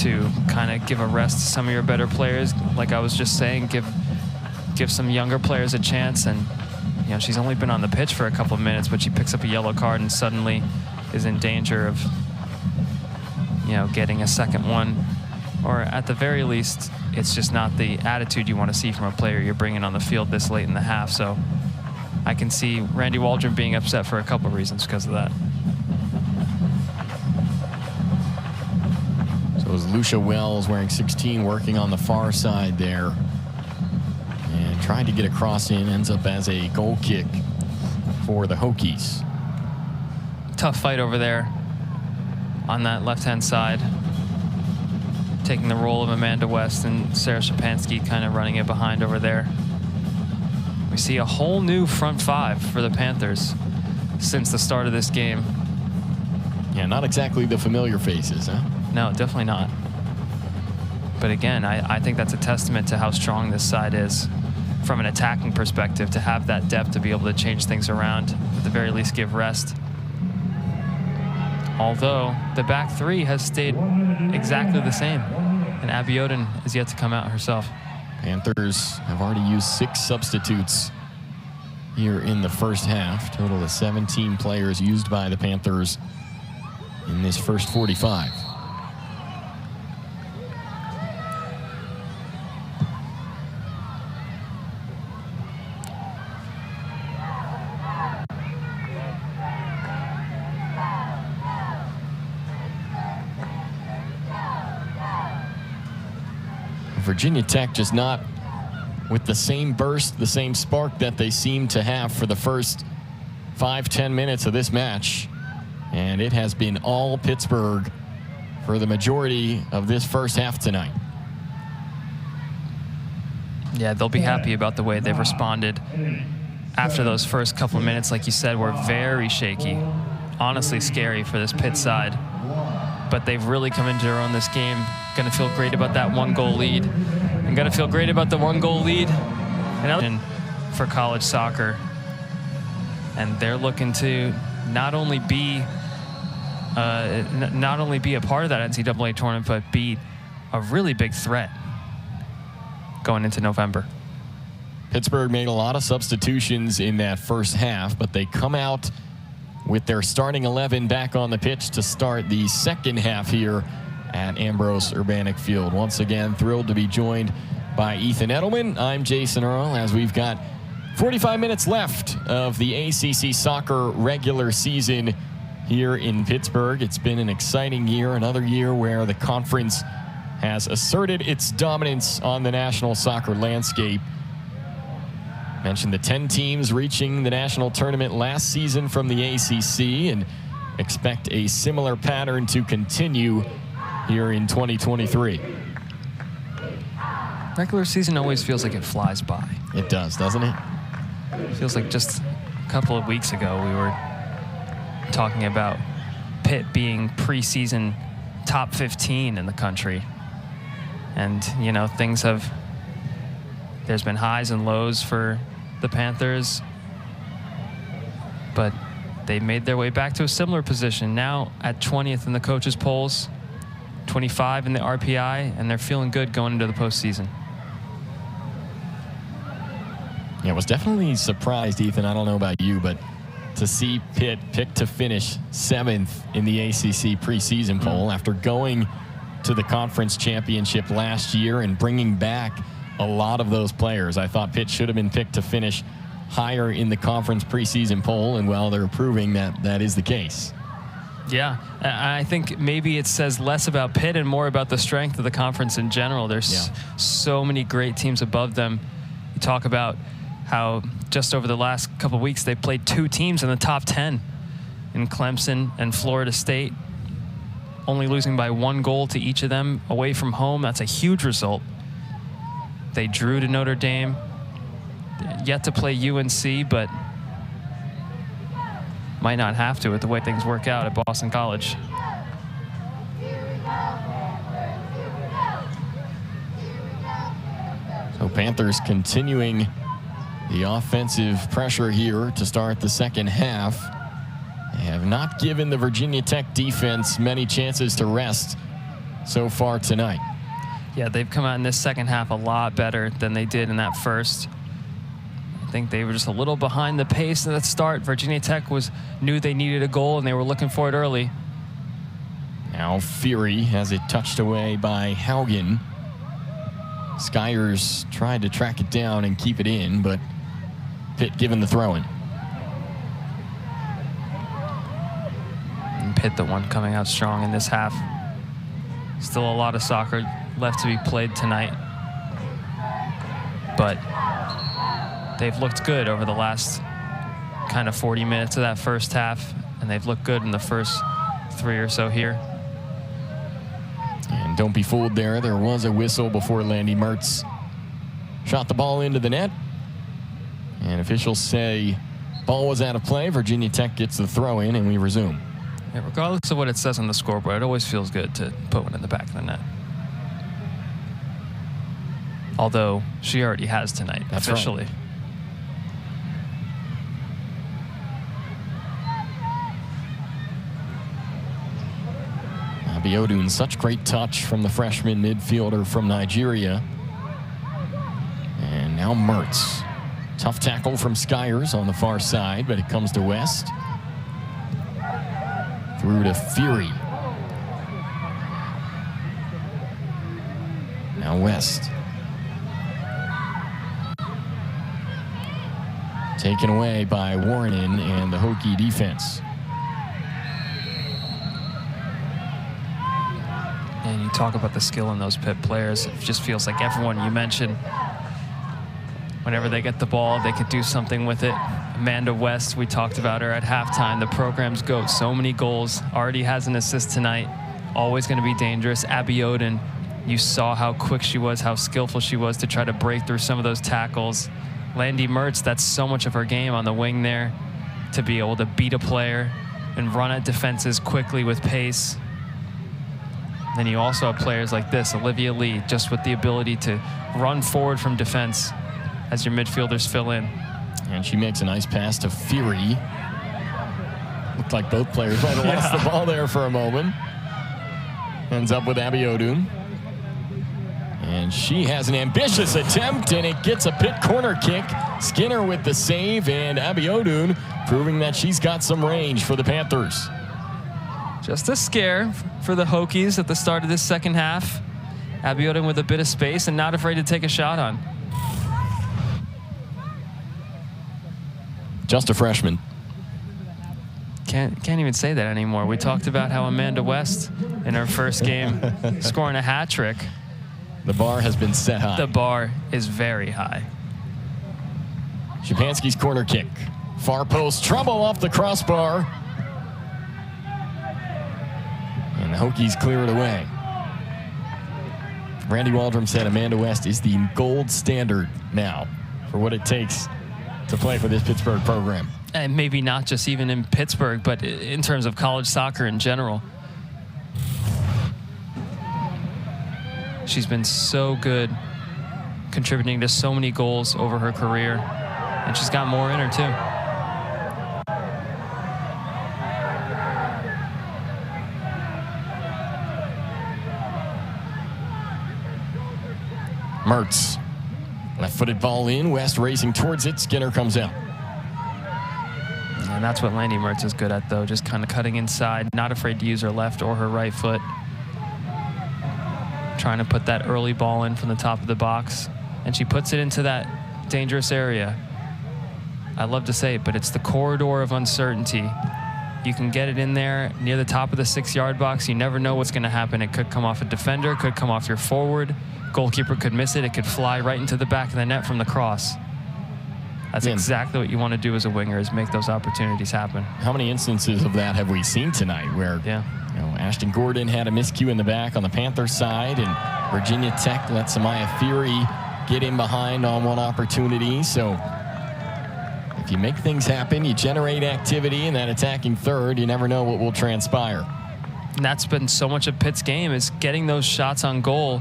to kind of give a rest to some of your better players. Like I was just saying, give some younger players a chance. And you know, she's only been on the pitch for a couple of minutes, but she picks up a yellow card and suddenly is in danger of, you know, getting a second one. Or at the very least, it's just not the attitude you want to see from a player you're bringing on the field this late in the half. So I can see Randy Waldron being upset for a couple of reasons because of that. So it was Lucia Wells wearing 16 working on the far side there. And tried to get a cross in, ends up as a goal kick for the Hokies. Tough fight over there on that left-hand side. Taking the role of Amanda West and Sarah Shapansky kind of running it behind over there. We see a whole new front five for the Panthers since the start of this game. Yeah, not exactly the familiar faces, huh? No, definitely not. But again, I think that's a testament to how strong this side is from an attacking perspective, to have that depth to be able to change things around, at the very least give rest. Although the back three has stayed exactly the same, and Abby Oden is yet to come out herself. Panthers have already used 6 substitutes here in the first half. Total of 17 players used by the Panthers in this first 45. Virginia Tech just not with the same burst, the same spark that they seem to have for the first 5-10 minutes of this match. And it has been all Pittsburgh for the majority of this first half tonight. Yeah, they'll be happy about the way they've responded after those first couple of minutes. Like you said, were very shaky. Honestly scary for this Pitt side. But they've really come into their own this game. Going to feel great about that 1-goal lead. And going to feel great about the 1-goal lead and for college soccer. And they're looking to not only be a part of that NCAA tournament, but be a really big threat going into November. Pittsburgh made a lot of substitutions in that first half, but they come out with their starting 11 back on the pitch to start the second half here at Ambrose Urbanic Field. Once again, thrilled to be joined by Ethan Edelman. I'm Jason Earl, as we've got 45 minutes left of the ACC soccer regular season here in Pittsburgh. It's been an exciting year, another year where the conference has asserted its dominance on the national soccer landscape. Mentioned the 10 teams reaching the national tournament last season from the ACC, and expect a similar pattern to continue here in 2023. Regular season always feels like it flies by. It does, doesn't it? It feels like just a couple of weeks ago we were talking about Pitt being preseason top 15 in the country. And, you know, there's been highs and lows for the Panthers, but they made their way back to a similar position, now at 20th in the coaches' polls, 25 in the RPI, and they're feeling good going into the postseason. Yeah, I was definitely surprised, Ethan. I don't know about you, but to see Pitt picked to finish 7th in the ACC preseason poll after going to the conference championship last year and bringing back a lot of those players. I thought Pitt should have been picked to finish higher in the conference preseason poll, and well, they're proving that that is the case. Yeah, I think maybe it says less about Pitt and more about the strength of the conference in general. There's so many great teams above them. You talk about how just over the last couple of weeks they played 2 teams in the top 10 in Clemson and Florida State, only losing by 1 goal to each of them away from home. That's a huge result. They drew to Notre Dame. Yet to play UNC, but might not have to with the way things work out at Boston College. So Panthers continuing the offensive pressure here to start the second half. They have not given the Virginia Tech defense many chances to rest so far tonight. Yeah, they've come out in this second half a lot better than they did in that first. I think they were just a little behind the pace at the start. Virginia Tech knew they needed a goal, and they were looking for it early. Now Fury has it touched away by Haugen. Skyers tried to track it down and keep it in, but Pitt given the throw-in. And Pitt, the one coming out strong in this half. Still a lot of soccer left to be played tonight. But they've looked good over the last kind of 40 minutes of that first half, and they've looked good in the first 3 or so here. And don't be fooled there. There was a whistle before Landy Mertz shot the ball into the net. And officials say ball was out of play. Virginia Tech gets the throw in, and we resume. Yeah, regardless of what it says on the scoreboard, it always feels good to put one in the back of the net. Although she already has tonight, That's officially. Right. Abiodun, such great touch from the freshman midfielder from Nigeria. And now Mertz. Tough tackle from Skyers on the far side, but it comes to West. Through to Fury. Now West. Taken away by Warren and the Hokie defense. And you talk about the skill in those Pitt players. It just feels like everyone you mentioned, whenever they get the ball, they could do something with it. Amanda West, we talked about her at halftime. The program's GOAT, so many goals. Already has an assist tonight. Always going to be dangerous. Abiodun, you saw how quick she was, how skillful she was to try to break through some of those tackles. Landy Mertz, that's so much of her game on the wing there, to be able to beat a player and run at defenses quickly with pace. Then you also have players like this, Olivia Lee, just with the ability to run forward from defense as your midfielders fill in. And she makes a nice pass to Fury. Looked like both players might have lost the ball there for a moment. Ends up with Abiodun. And she has an ambitious attempt, and it gets a Pitt corner kick. Skinner with the save, and Abiodun proving that she's got some range for the Panthers. Just a scare for the Hokies at the start of this second half. Abiodun with a bit of space and not afraid to take a shot on. Just a freshman. Can't even say that anymore. We talked about how Amanda West in her first game scoring a hat trick. The bar has been set high. The bar is very high. Shapansky's corner kick. Far post, trouble off the crossbar. And the Hokies clear it away. Randy Waldrum said Amanda West is the gold standard now for what it takes to play for this Pittsburgh program. And maybe not just even in Pittsburgh, but in terms of college soccer in general. She's been so good, contributing to so many goals over her career, and she's got more in her too. Mertz. Left-footed ball in. West racing towards it. Skinner comes out. And that's what Landy Mertz is good at, though, just kind of cutting inside, not afraid to use her left or her right foot. Trying to put that early ball in from the top of the box, and she puts it into that dangerous area. I love to say it, but it's the corridor of uncertainty. You can get it in there near the top of the 6-yard box. You never know what's going to happen. It could come off a defender, could come off your forward. Goalkeeper could miss it. It could fly right into the back of the net from the cross. That's exactly what you want to do as a winger, is make those opportunities happen. How many instances of that have we seen tonight where Ashton Gordon had a miscue in the back on the Panther side, and Virginia Tech let Samaya Fury get in behind on one opportunity. So if you make things happen, you generate activity in that attacking third, you never know what will transpire. And that's been so much of Pitt's game, is getting those shots on goal,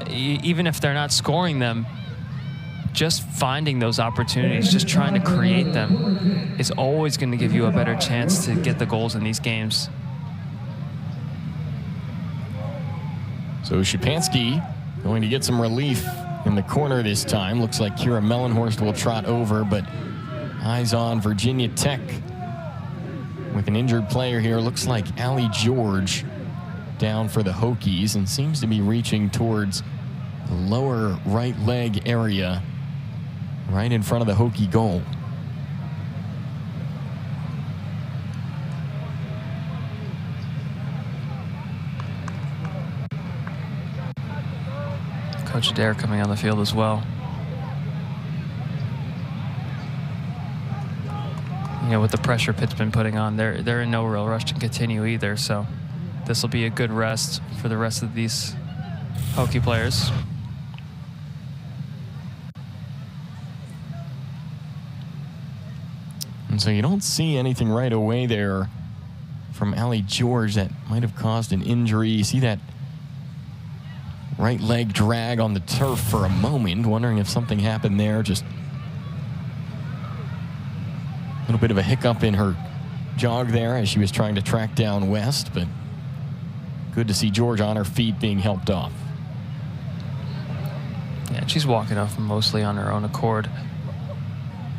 even if they're not scoring them. Just finding those opportunities, just trying to create them, is always going to give you a better chance to get the goals in these games. So Shapansky going to get some relief in the corner this time. Looks like Kira Mellenhorst will trot over, but eyes on Virginia Tech with an injured player here. Looks like Allie George down for the Hokies and seems to be reaching towards the lower right leg area, right in front of the Hokie goal. Coach Adair coming on the field as well. You know, with the pressure Pitt's been putting on, they're in no real rush to continue either. So this will be a good rest for the rest of these Hokie players. And so you don't see anything right away there from Allie George that might have caused an injury. You see that right leg drag on the turf for a moment, wondering if something happened there. Just a little bit of a hiccup in her jog there as she was trying to track down West, but good to see George on her feet being helped off. Yeah, she's walking off mostly on her own accord.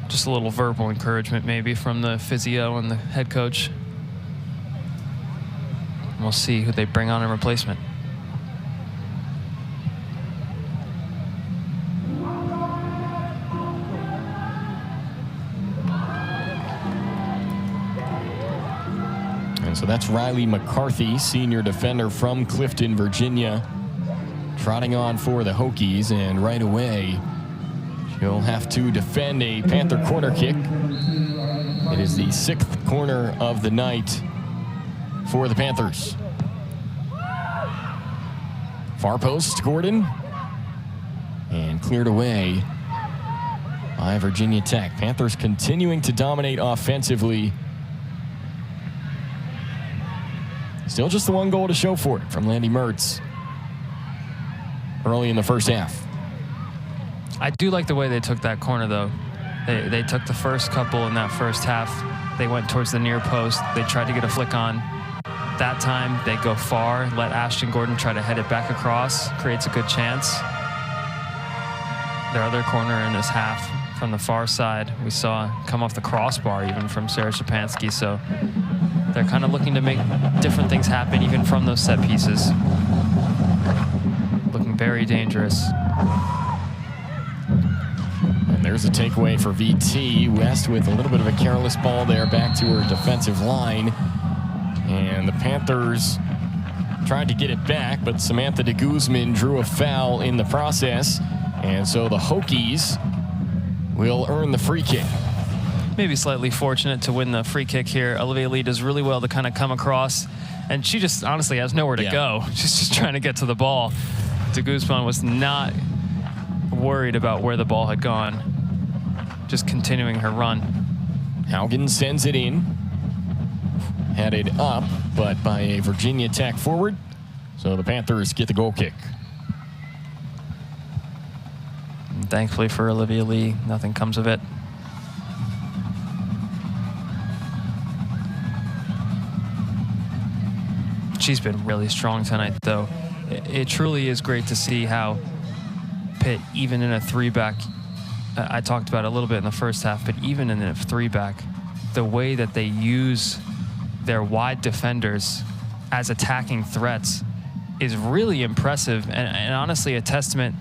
Just a little verbal encouragement maybe from the physio and the head coach. And we'll see who they bring on in replacement. And so that's Riley McCarthy, senior defender from Clifton, Virginia, trotting on for the Hokies, and right away she'll have to defend a Panther corner kick. It is the 6th corner of the night for the Panthers. Far post, Gordon, and cleared away by Virginia Tech. Panthers continuing to dominate offensively. Still just the one goal to show for it from Landy Mertz early in the first half. I do like the way they took that corner, though. They took the first couple in that first half. They went towards the near post. They tried to get a flick on. That time, they go far, let Ashton Gordon try to head it back across. Creates a good chance. Their other corner in this half from the far side, we saw come off the crossbar even from Sarah Shapansky. So they're kind of looking to make different things happen even from those set pieces. Looking very dangerous. And there's a takeaway for VT. West with a little bit of a careless ball there back to her defensive line. And the Panthers tried to get it back, but Samantha de Guzman drew a foul in the process. And so the Hokies will earn the free kick. Maybe slightly fortunate to win the free kick here. Olivia Lee does really well to kind of come across, and she just honestly has nowhere to go. She's just trying to get to the ball. De Guzman was not worried about where the ball had gone, just continuing her run. Haugen sends it in. Headed up, but by a Virginia Tech forward. So the Panthers get the goal kick. And thankfully for Olivia Lee, nothing comes of it. She's been really strong tonight, though. It truly is great to see how Pitt, even in a 3-back, I talked about it a little bit in the first half, but even in a 3-back, the way that they use their wide defenders as attacking threats is really impressive, and honestly a testament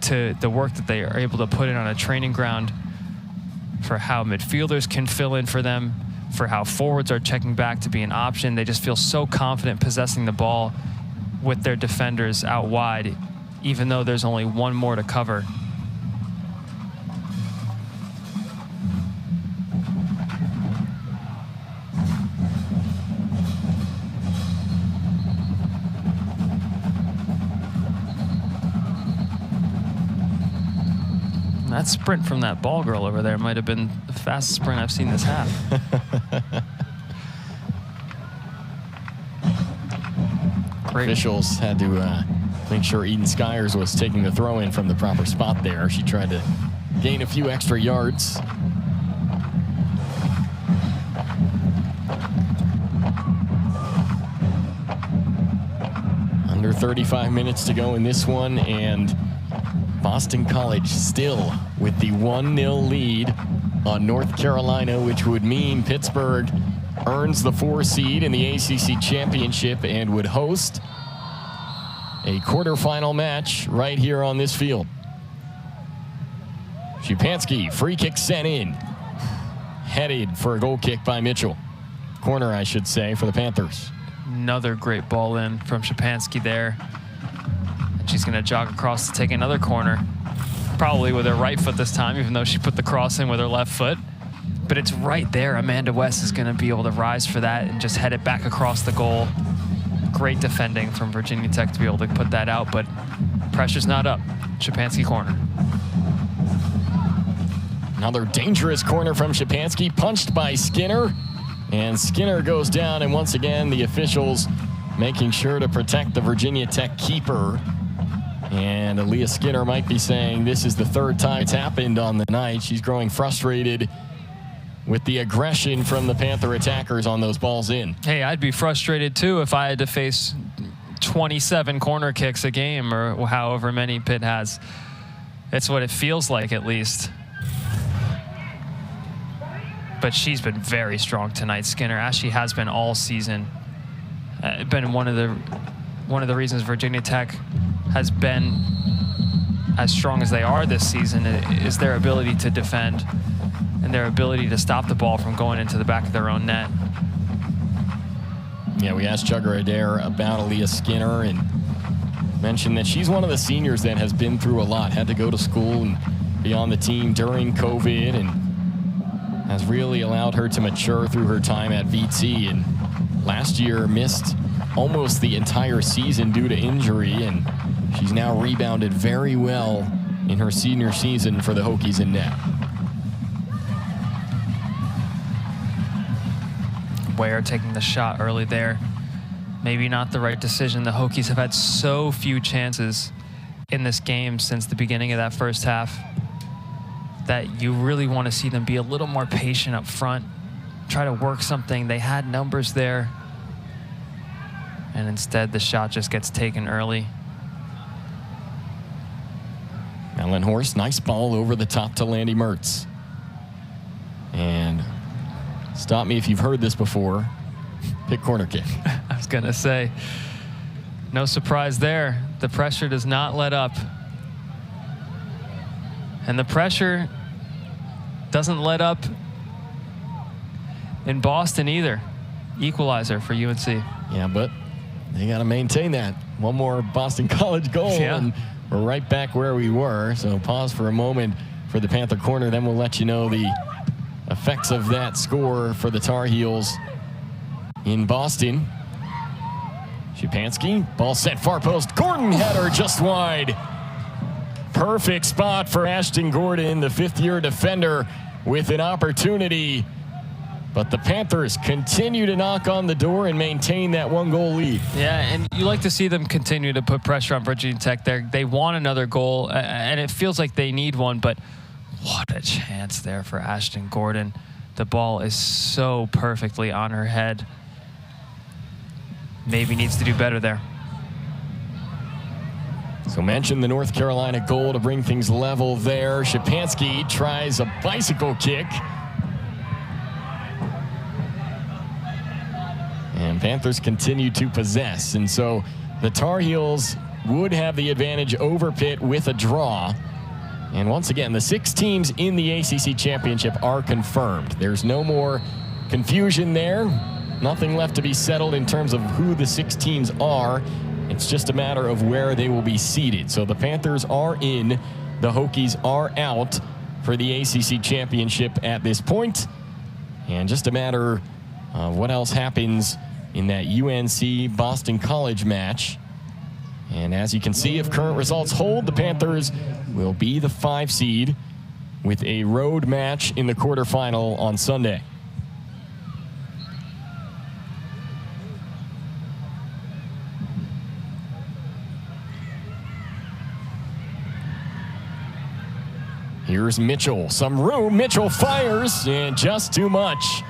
to the work that they are able to put in on a training ground for how midfielders can fill in for them, for how forwards are checking back to be an option. They just feel so confident possessing the ball with their defenders out wide, even though there's only one more to cover. That sprint from that ball girl over there might have been the fastest sprint I've seen this half. Great. Officials had to make sure Eden Skyers was taking the throw in from the proper spot there. She tried to gain a few extra yards. Under 35 minutes to go in this one, and Boston College still with the 1-0 lead on North Carolina, which would mean Pittsburgh earns the 4 seed in the ACC championship and would host a quarterfinal match right here on this field. Szupanski, free kick sent in. Headed for a goal kick by Mitchell. Corner, I should say, for the Panthers. Another great ball in from Szupanski there. And she's going to jog across to take another corner. Probably with her right foot this time, even though she put the cross in with her left foot. But it's right there. Amanda West is going to be able to rise for that and just head it back across the goal. Great defending from Virginia Tech to be able to put that out, but pressure's not up. Szupanski corner. Another dangerous corner from Szupanski, punched by Skinner. And Skinner goes down, and once again, the officials making sure to protect the Virginia Tech keeper. And Aaliyah Skinner might be saying this is the 3rd time it's happened on the night. She's growing frustrated with the aggression from the Panther attackers on those balls in. Hey, I'd be frustrated too if I had to face 27 corner kicks a game, or however many Pitt has. It's what it feels like, at least. But she's been very strong tonight, Skinner, as she has been all season. Been one of the reasons Virginia Tech has been as strong as they are this season is their ability to defend and their ability to stop the ball from going into the back of their own net. Yeah, we asked Chugger Adair about Aaliyah Skinner and mentioned that she's one of the seniors that has been through a lot, had to go to school and be on the team during COVID, and has really allowed her to mature through her time at VT. And last year missed almost the entire season due to injury, and she's now rebounded very well in her senior season for the Hokies in net. Ware taking the shot early there. Maybe not the right decision. The Hokies have had so few chances in this game since the beginning of that first half that you really want to see them be a little more patient up front, try to work something. They had numbers there, and instead the shot just gets taken early. Ellen Horst, nice ball over the top to Landy Mertz. And stop me if you've heard this before, Pitt corner kick. I was going to say, no surprise there. The pressure does not let up. And the pressure doesn't let up in Boston either. Equalizer for UNC. Yeah, but they got to maintain that. One more Boston College goal, and we're right back where we were. So pause for a moment for the Panther corner, then we'll let you know the effects of that score for the Tar Heels in Boston. Szupanski, ball set far post. Gordon header just wide. Perfect spot for Ashton Gordon, the fifth-year defender, with an opportunity. But the Panthers continue to knock on the door and maintain that 1-goal lead. Yeah, and you like to see them continue to put pressure on Virginia Tech there. They want another goal, and it feels like they need one, but what a chance there for Ashton Gordon. The ball is so perfectly on her head. Maybe needs to do better there. So mention the North Carolina goal to bring things level there. Szupanski tries a bicycle kick. And Panthers continue to possess. And so the Tar Heels would have the advantage over Pitt with a draw. And once again, the 6 teams in the ACC championship are confirmed. There's no more confusion there. Nothing left to be settled in terms of who the 6 teams are. It's just a matter of where they will be seated. So the Panthers are in, the Hokies are out for the ACC championship at this point. And just a matter of what else happens in that UNC Boston College match. And as you can see, if current results hold, the Panthers will be the 5 seed with a road match in the quarterfinal on Sunday. Here's Mitchell. Some room. Mitchell fires, and just too much.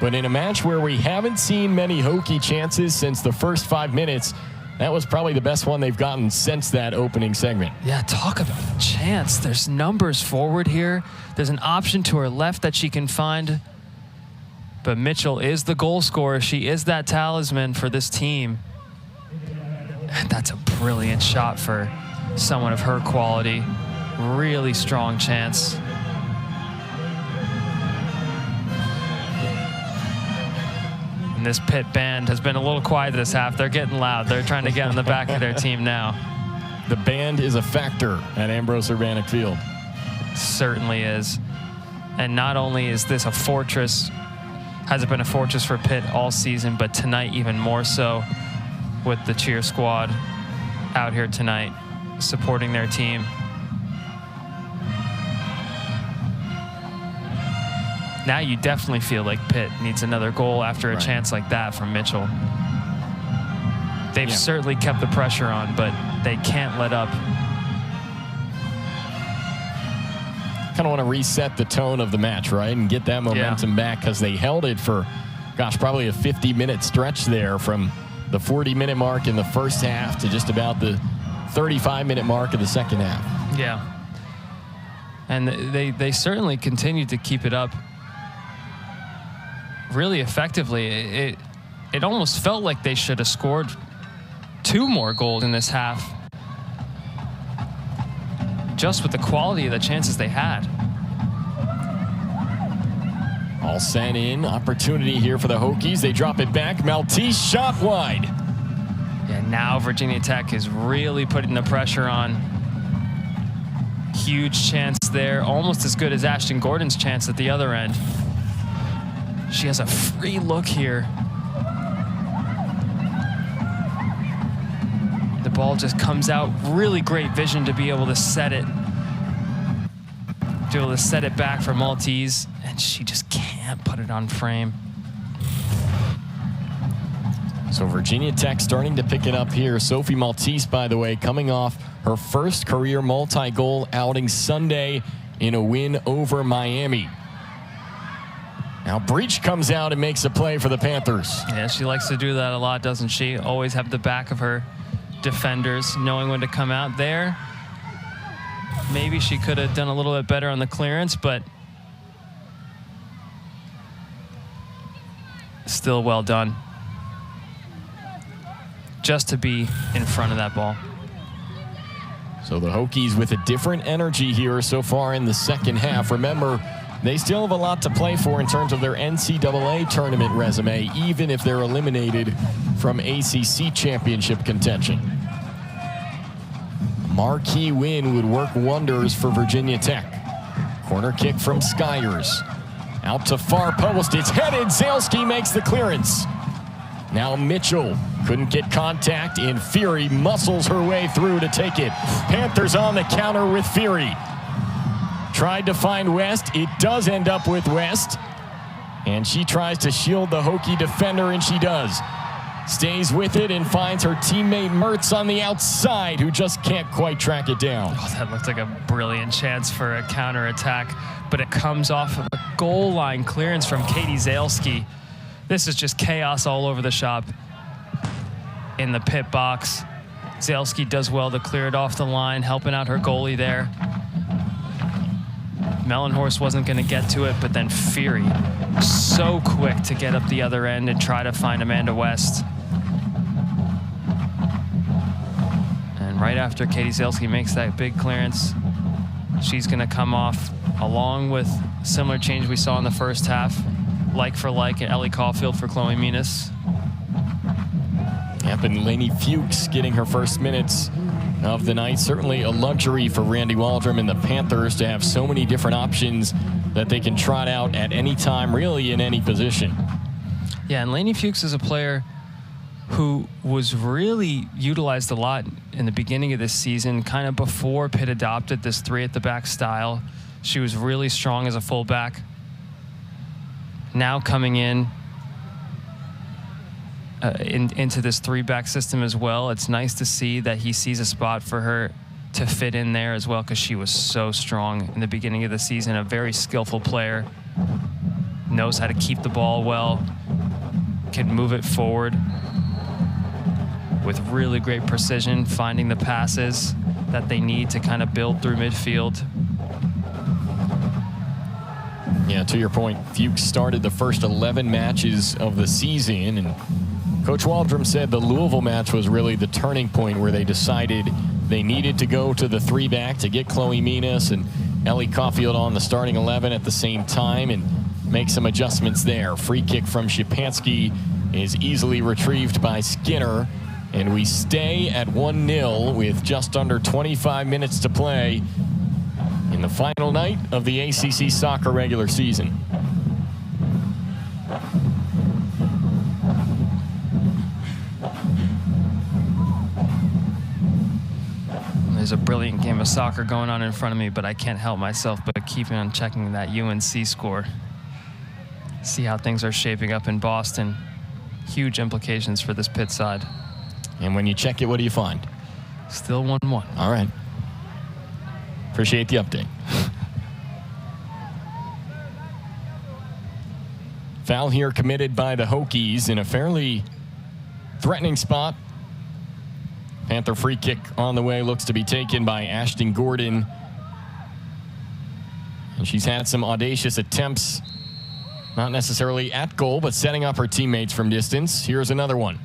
But in a match where we haven't seen many Hokie chances since the first 5 minutes, that was probably the best one they've gotten since that opening segment. Yeah, talk about a chance. There's numbers forward here. There's an option to her left that she can find. But Mitchell is the goal scorer. She is that talisman for this team. And that's a brilliant shot for someone of her quality. Really strong chance. And this Pitt band has been a little quiet this half. They're getting loud. They're trying to get in the back of their team now. The band is a factor at Ambrose Urbanic Field. Certainly is. And not only is this a fortress, has it been a fortress for Pitt all season, but tonight even more so with the cheer squad out here tonight supporting their team. Now you definitely feel like Pitt needs another goal after a chance like that from Mitchell. They've certainly kept the pressure on, but they can't let up. Kind of want to reset the tone of the match, right? And get that momentum back, because they held it for, gosh, probably a 50-minute stretch there from the 40-minute mark in the first half to just about the 35-minute mark of the second half. Yeah. And they certainly continued to keep it up really effectively. It almost felt like they should have scored 2 more goals in this half, just with the quality of the chances they had. All sent in. Opportunity here for the Hokies. They drop it back. Maltese shot wide. Yeah, now Virginia Tech is really putting the pressure on. Huge chance there, almost as good as Ashton Gordon's chance at the other end. She has a free look here. The ball just comes out. Really great vision to be able to set it. To be able to set it back for Maltese, and she just can't put it on frame. So Virginia Tech starting to pick it up here. Sophie Maltese, by the way, coming off her first career multi-goal outing Sunday in a win over Miami. Now Breach comes out and makes a play for the Panthers. Yeah, she likes to do that a lot, doesn't she? Always have the back of her defenders, knowing when to come out there. Maybe she could have done a little bit better on the clearance, but still well done. Just to be in front of that ball. So the Hokies with a different energy here so far in the second half. Remember, they still have a lot to play for in terms of their NCAA tournament resume, even if they're eliminated from ACC championship contention. A marquee win would work wonders for Virginia Tech. Corner kick from Skyers. Out to far post. It's headed. Zalski makes the clearance. Now Mitchell couldn't get contact, and Fury muscles her way through to take it. Panthers on the counter with Fury. Tried to find West. It does end up with West. And she tries to shield the Hokie defender, and she does. Stays with it and finds her teammate Mertz on the outside, who just can't quite track it down. Oh, that looked like a brilliant chance for a counterattack, but it comes off of a goal line clearance from Katie Zalski. This is just chaos all over the shop in the Pitt box. Zalski does well to clear it off the line, helping out her goalie there. Mellenhorst wasn't going to get to it, but then Fury, so quick to get up the other end and try to find Amanda West. And right after Katie Zalski makes that big clearance, she's going to come off along with similar change we saw in the first half, like for like, and Ellie Caulfield for Chloe Minas. Yep, and Lainey Fuchs getting her first minutes of the night. Certainly a luxury for Randy Waldrum and the Panthers to have so many different options that they can trot out at any time, really in any position. Yeah, and Lainey Fuchs is a player who was really utilized a lot in the beginning of this season, kind of before Pitt adopted this 3 at the back style. She was really strong as a fullback. Now coming in into this 3-back system as well, it's nice to see that he sees a spot for her to fit in there as well, because she was so strong in the beginning of the season. A very skillful player, knows how to keep the ball well, can move it forward with really great precision, finding the passes that they need to kind of build through midfield. Yeah, to your point, Fuchs started the first 11 matches of the season, and Coach Waldrum said the Louisville match was really the turning point where they decided they needed to go to the 3-back to get Chloe Minas and Ellie Caulfield on the starting 11 at the same time and make some adjustments there. Free kick from Szczepanski is easily retrieved by Skinner, and we stay at 1-0 with just under 25 minutes to play in the final night of the ACC soccer regular season. There's a brilliant game of soccer going on in front of me, but I can't help myself but keep on checking that UNC score. See how things are shaping up in Boston. Huge implications for this Pitt side. And when you check it, what do you find? Still 1-1. All right. Appreciate the update. Foul here committed by the Hokies in a fairly threatening spot. Panther free kick on the way, looks to be taken by Ashton Gordon. And she's had some audacious attempts, not necessarily at goal, but setting up her teammates from distance. Here's another one.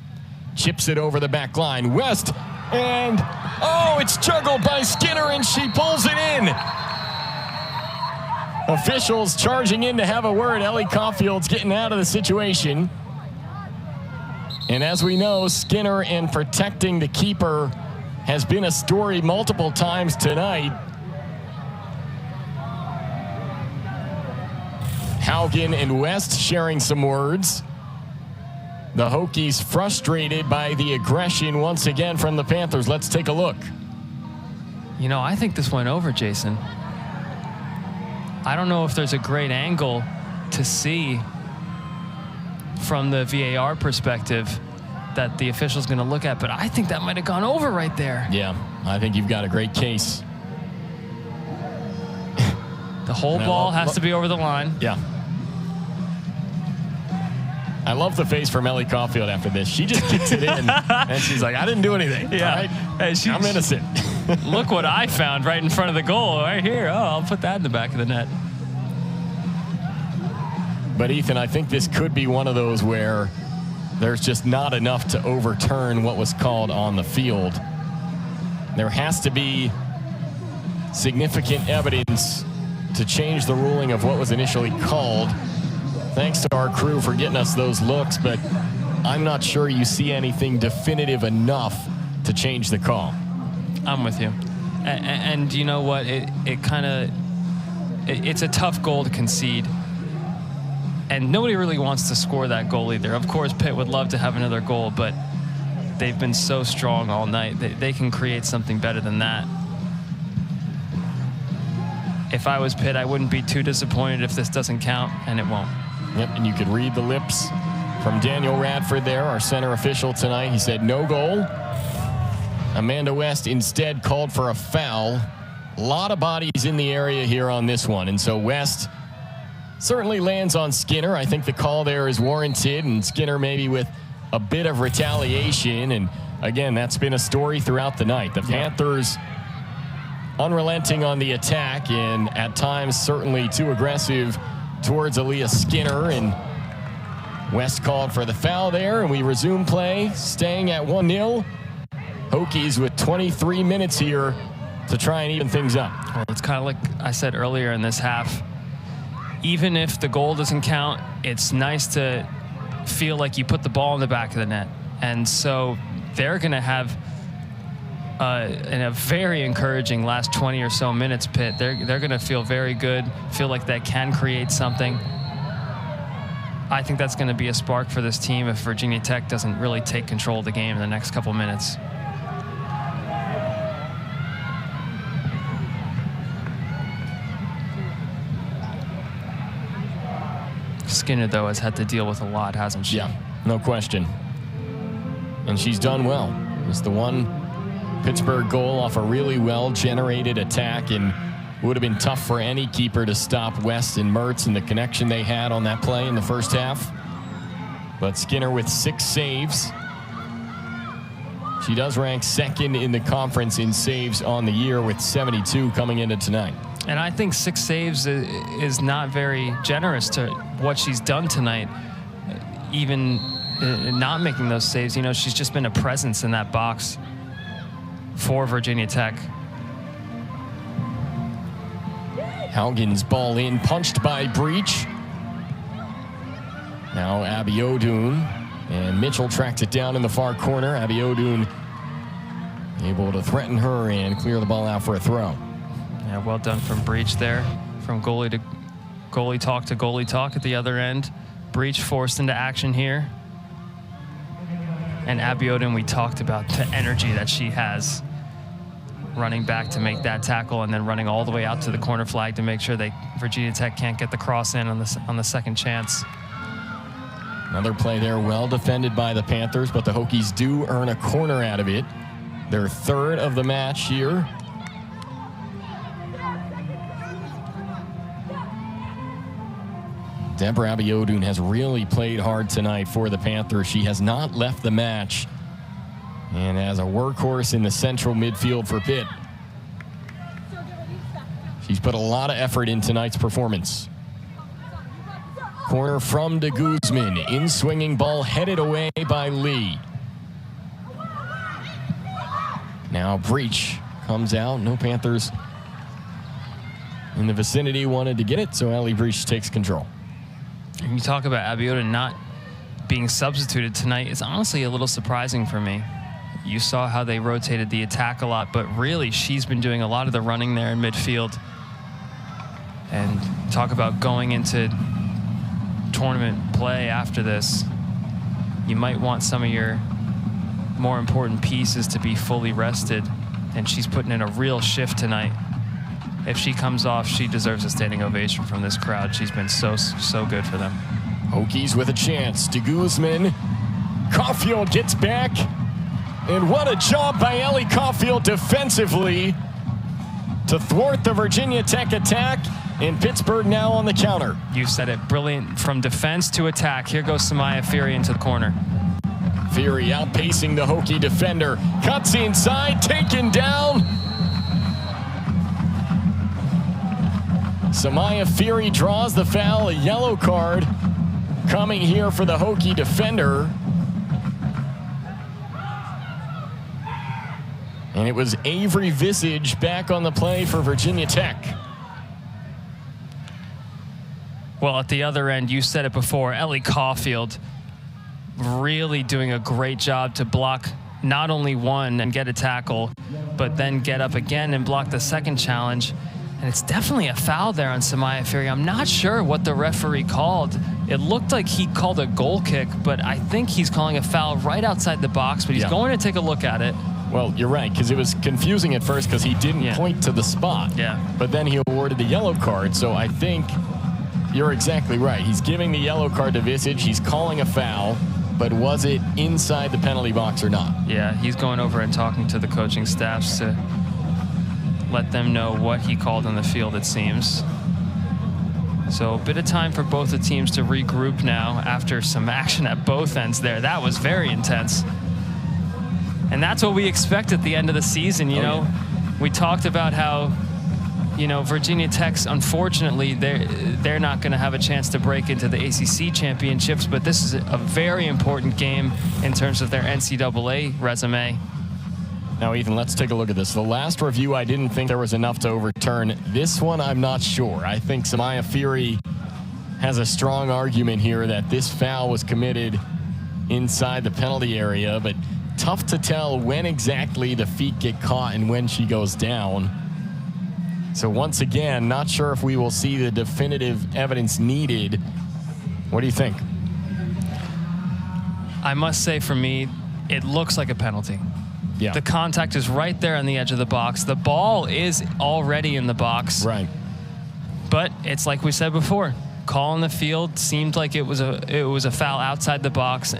Chips it over the back line. West, and oh, it's juggled by Skinner, and she pulls it in. Officials charging in to have a word. Ellie Caulfield's getting out of the situation. And as we know, Skinner and protecting the keeper has been a story multiple times tonight. Haugen and West sharing some words. The Hokies frustrated by the aggression once again from the Panthers. Let's take a look. You know, I think this went over, Jason. I don't know if there's a great angle to see from the VAR perspective that the official's going to look at, but I think that might have gone over right there. Yeah, I think you've got a great case. The whole ball has to be over the line. Yeah. I love the face from Ellie Caulfield after this. She just kicks it in, and she's like, I didn't do anything. Yeah. All right? Hey, I'm innocent. Look what I found right in front of the goal, right here. Oh, I'll put that in the back of the net. But Ethan, I think this could be one of those where there's just not enough to overturn what was called on the field. There has to be significant evidence to change the ruling of what was initially called. Thanks to our crew for getting us those looks, but I'm not sure you see anything definitive enough to change the call. I'm with you. And you know what? It's a tough goal to concede. And nobody really wants to score that goal either. Of course, Pitt would love to have another goal, but they've been so strong all night. They can create something better than that. If I was Pitt, I wouldn't be too disappointed if this doesn't count, and it won't. Yep, and you could read the lips from Daniel Radford there, our center official tonight. He said no goal. Amanda West instead called for a foul. A lot of bodies in the area here on this one, and so West certainly lands on Skinner. I think the call there is warranted, and Skinner maybe with a bit of retaliation. And again, that's been a story throughout the night. The Panthers unrelenting on the attack, and at times certainly too aggressive towards Aaliyah Skinner. And West called for the foul there, and we resume play, staying at 1-0. Hokies with 23 minutes here to try and even things up. Well, it's kind of like I said earlier in this half. Even if the goal doesn't count, it's nice to feel like you put the ball in the back of the net. And so they're going to have in a very encouraging last 20 or so minutes, Pitt. They're going to feel very good, feel like they can create something. I think that's going to be a spark for this team if Virginia Tech doesn't really take control of the game in the next couple minutes. Skinner, though, has had to deal with a lot, hasn't she? Yeah, no question. And she's done well. It's the one Pittsburgh goal off a really well-generated attack, and would have been tough for any keeper to stop West and Mertz and the connection they had on that play in the first half. But Skinner with 6 saves. She does rank second in the conference in saves on the year with 72 coming into tonight. And I think 6 saves is not very generous to what she's done tonight. Even not making those saves, you know, she's just been a presence in that box for Virginia Tech. Haugen's ball in, punched by Breach. Now Abiodun, and Mitchell tracks it down in the far corner. Abiodun able to threaten her and clear the ball out for a throw. Yeah, well done from Breach there. From goalie to goalie talk at the other end. Breach forced into action here. And Abiodun, we talked about the energy that she has running back to make that tackle and then running all the way out to the corner flag to make sure Virginia Tech can't get the cross in on the second chance. Another play there, well defended by the Panthers, but the Hokies do earn a corner out of it. Their 3rd of the match here. Deborah Abiodun has really played hard tonight for the Panthers. She has not left the match, and as a workhorse in the central midfield for Pitt, she's put a lot of effort in tonight's performance. Corner from de Guzman, in swinging ball headed away by Lee. Now Breach comes out. No Panthers in the vicinity wanted to get it, so Allie Breach takes control. You talk about Abiodun not being substituted tonight. It's honestly a little surprising for me. You saw how they rotated the attack a lot, but really she's been doing a lot of the running there in midfield. And talk about going into tournament play after this. You might want some of your more important pieces to be fully rested, and she's putting in a real shift tonight. If she comes off, she deserves a standing ovation from this crowd. She's been so good for them. Hokies with a chance. De Guzman. Caulfield gets back. And what a job by Ellie Caulfield defensively to thwart the Virginia Tech attack. And Pittsburgh now on the counter. You said it. Brilliant from defense to attack. Here goes Samaya Fury into the corner. Fury outpacing the Hokie defender. Cuts inside, taken down. Samaya Fury draws the foul, a yellow card coming here for the Hokie defender. And it was Avery Visage back on the play for Virginia Tech. Well, at the other end, you said it before, Ellie Caulfield really doing a great job to block not only one and get a tackle, but then get up again and block the second challenge. And it's definitely a foul there on Samaya Fury. I'm not sure what the referee called. It looked like he called a goal kick, but I think he's calling a foul right outside the box, but he's going to take a look at it. Well, you're right, because it was confusing at first because he didn't point to the spot. Yeah. But then he awarded the yellow card, so I think you're exactly right. He's giving the yellow card to Visage. He's calling a foul, but was it inside the penalty box or not? Yeah, he's going over and talking to the coaching staffs to let them know what he called on the field, it seems. So a bit of time for both the teams to regroup now after some action at both ends there. That was very intense. And that's what we expect at the end of the season, you know. Yeah. We talked about how, you know, Virginia Tech's, unfortunately, they're not going to have a chance to break into the ACC championships, but this is a very important game in terms of their NCAA resume. Now, Ethan, let's take a look at this. The last review, I didn't think there was enough to overturn. This one, I'm not sure. I think Samaya Fury has a strong argument here that this foul was committed inside the penalty area, but tough to tell when exactly the feet get caught and when she goes down. So once again, not sure if we will see the definitive evidence needed. What do you think? I must say, for me, it looks like a penalty. Yeah. The contact is right there on the edge of the box. The ball is already in the box. Right. But it's like we said before. Call in the field seemed like it was a foul outside the box.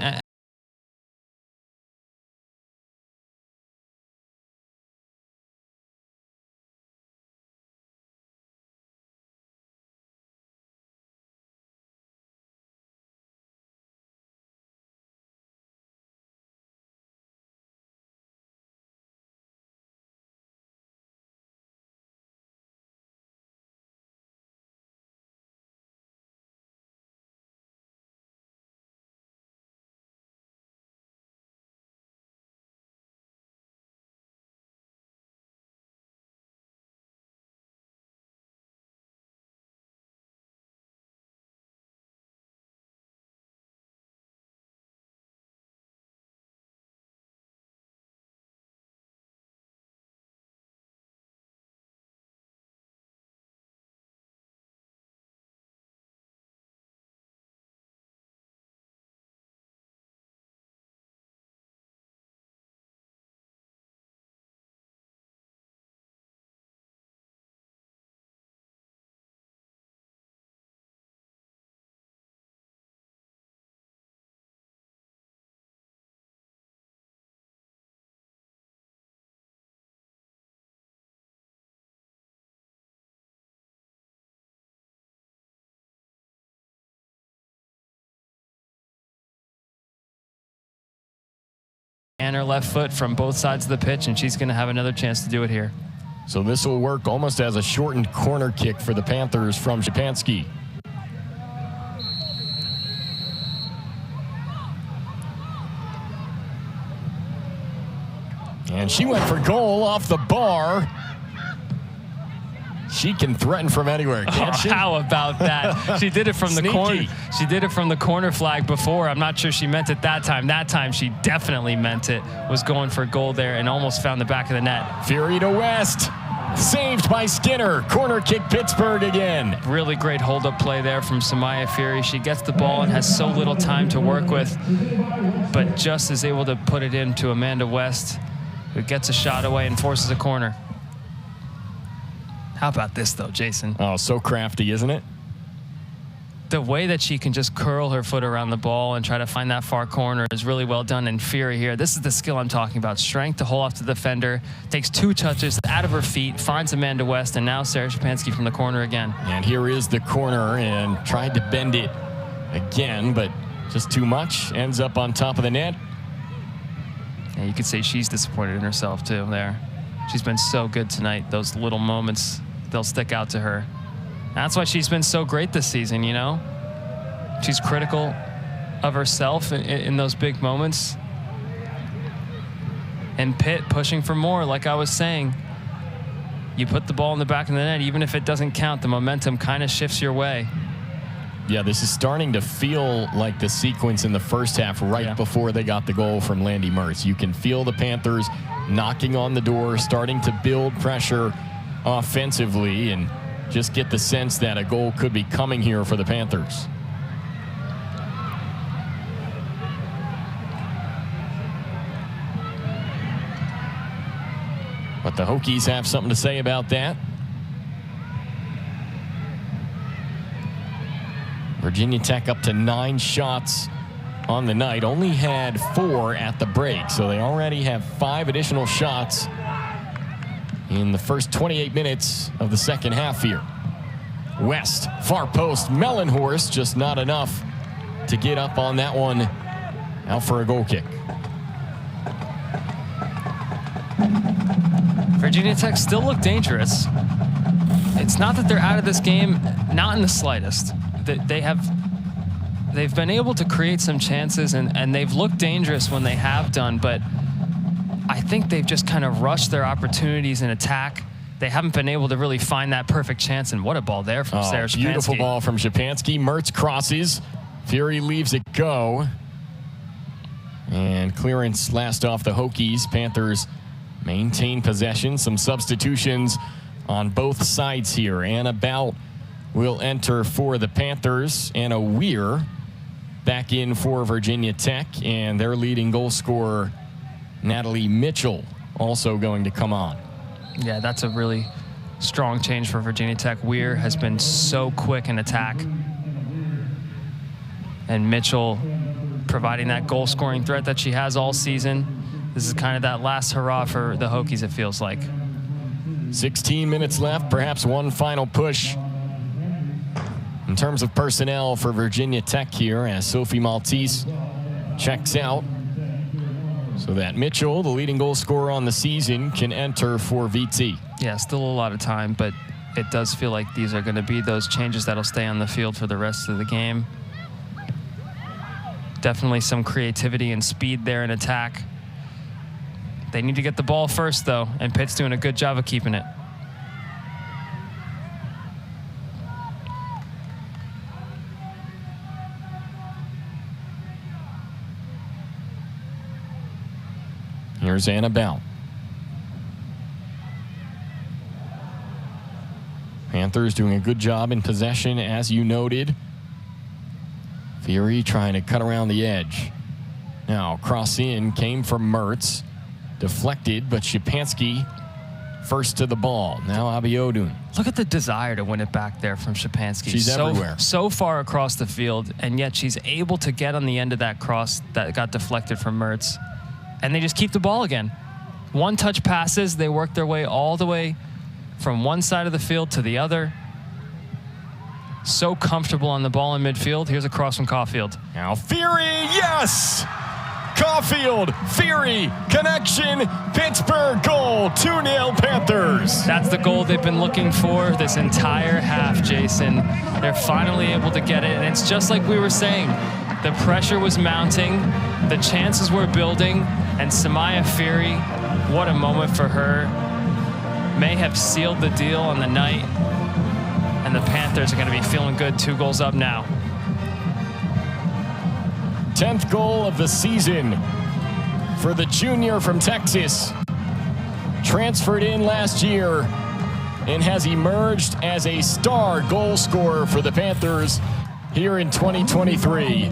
And her left foot from both sides of the pitch, and she's going to have another chance to do it here. So this will work almost as a shortened corner kick for the Panthers from Szczepanski. And she went for goal off the bar. She can threaten from anywhere, can't she? How about that? She did it from the corner. She did it from the corner flag before. I'm not sure she meant it that time. That time she definitely meant it. Was going for a goal there and almost found the back of the net. Fury to West. Saved by Skinner. Corner kick Pittsburgh again. Really great hold-up play there from Samaya Fury. She gets the ball and has so little time to work with, but just is able to put it into Amanda West, who gets a shot away and forces a corner. How about this, though, Jason? Oh, so crafty, isn't it? The way that she can just curl her foot around the ball and try to find that far corner is really well done. And Fury here, this is the skill I'm talking about. Strength to hold off the defender, takes 2 touches out of her feet, finds Amanda West, and now Sarah Szczepanski from the corner again. And here is the corner, and tried to bend it again, but just too much. Ends up on top of the net. And you could say she's disappointed in herself, too, there. She's been so good tonight. Those little moments, they'll stick out to her. That's why she's been so great this season, you know? She's critical of herself in those big moments. And Pitt pushing for more, like I was saying. You put the ball in the back of the net, even if it doesn't count, the momentum kind of shifts your way. Yeah, this is starting to feel like the sequence in the first half right before they got the goal from Landy Mertz. You can feel the Panthers knocking on the door, starting to build pressure offensively, and just get the sense that a goal could be coming here for the Panthers. But the Hokies have something to say about that. Virginia Tech up to 9 shots on the night. Only had 4 at the break, so they already have 5 additional shots in the first 28 minutes of the second half here. West, far post, Mellenhorst, just not enough to get up on that one. Out for a goal kick. Virginia Tech still look dangerous. It's not that they're out of this game, not in the slightest. They've been able to create some chances, and they've looked dangerous when they have done, but I think they've just kind of rushed their opportunities in attack. They haven't been able to really find that perfect chance, and what a ball there from Sarah Szczepanski. Beautiful ball from Szczepanski. Mertz crosses. Fury leaves it go. And clearance last off the Hokies. Panthers maintain possession. Some substitutions on both sides here. Anna Bout will enter for the Panthers. Anna Weir back in for Virginia Tech, and their leading goal scorer, Natalie Mitchell, also going to come on. Yeah, that's a really strong change for Virginia Tech. Weir has been so quick in attack, and Mitchell providing that goal-scoring threat that she has all season. This is kind of that last hurrah for the Hokies, it feels like. 16 minutes left, perhaps one final push in terms of personnel for Virginia Tech here, as Sophie Maltese checks out, so that Mitchell, the leading goal scorer on the season, can enter for VT. Yeah, still a lot of time, but it does feel like these are going to be those changes that'll stay on the field for the rest of the game. Definitely some creativity and speed there in attack. They need to get the ball first, though, and Pitt's doing a good job of keeping it. Here's Anna Bell. Panthers doing a good job in possession, as you noted. Fury trying to cut around the edge. Now, cross in came from Mertz. Deflected, but Szczepanski first to the ball. Now Abiodun. Look at the desire to win it back there from Szczepanski. She's everywhere. So far across the field, and yet she's able to get on the end of that cross that got deflected from Mertz. And they just keep the ball again. One-touch passes. They work their way all the way from one side of the field to the other. So comfortable on the ball in midfield. Here's a cross from Caulfield. Now Fury, yes! Caulfield, Fury, connection, Pittsburgh goal, 2-0 Panthers. That's the goal they've been looking for this entire half, Jason. They're finally able to get it, and it's just like we were saying. The pressure was mounting, the chances were building, and Samaya Fury, what a moment for her. May have sealed the deal on the night, and the Panthers are going to be feeling good, 2 goals up now. 10th goal of the season for the junior from Texas. Transferred in last year and has emerged as a star goal scorer for the Panthers here in 2023.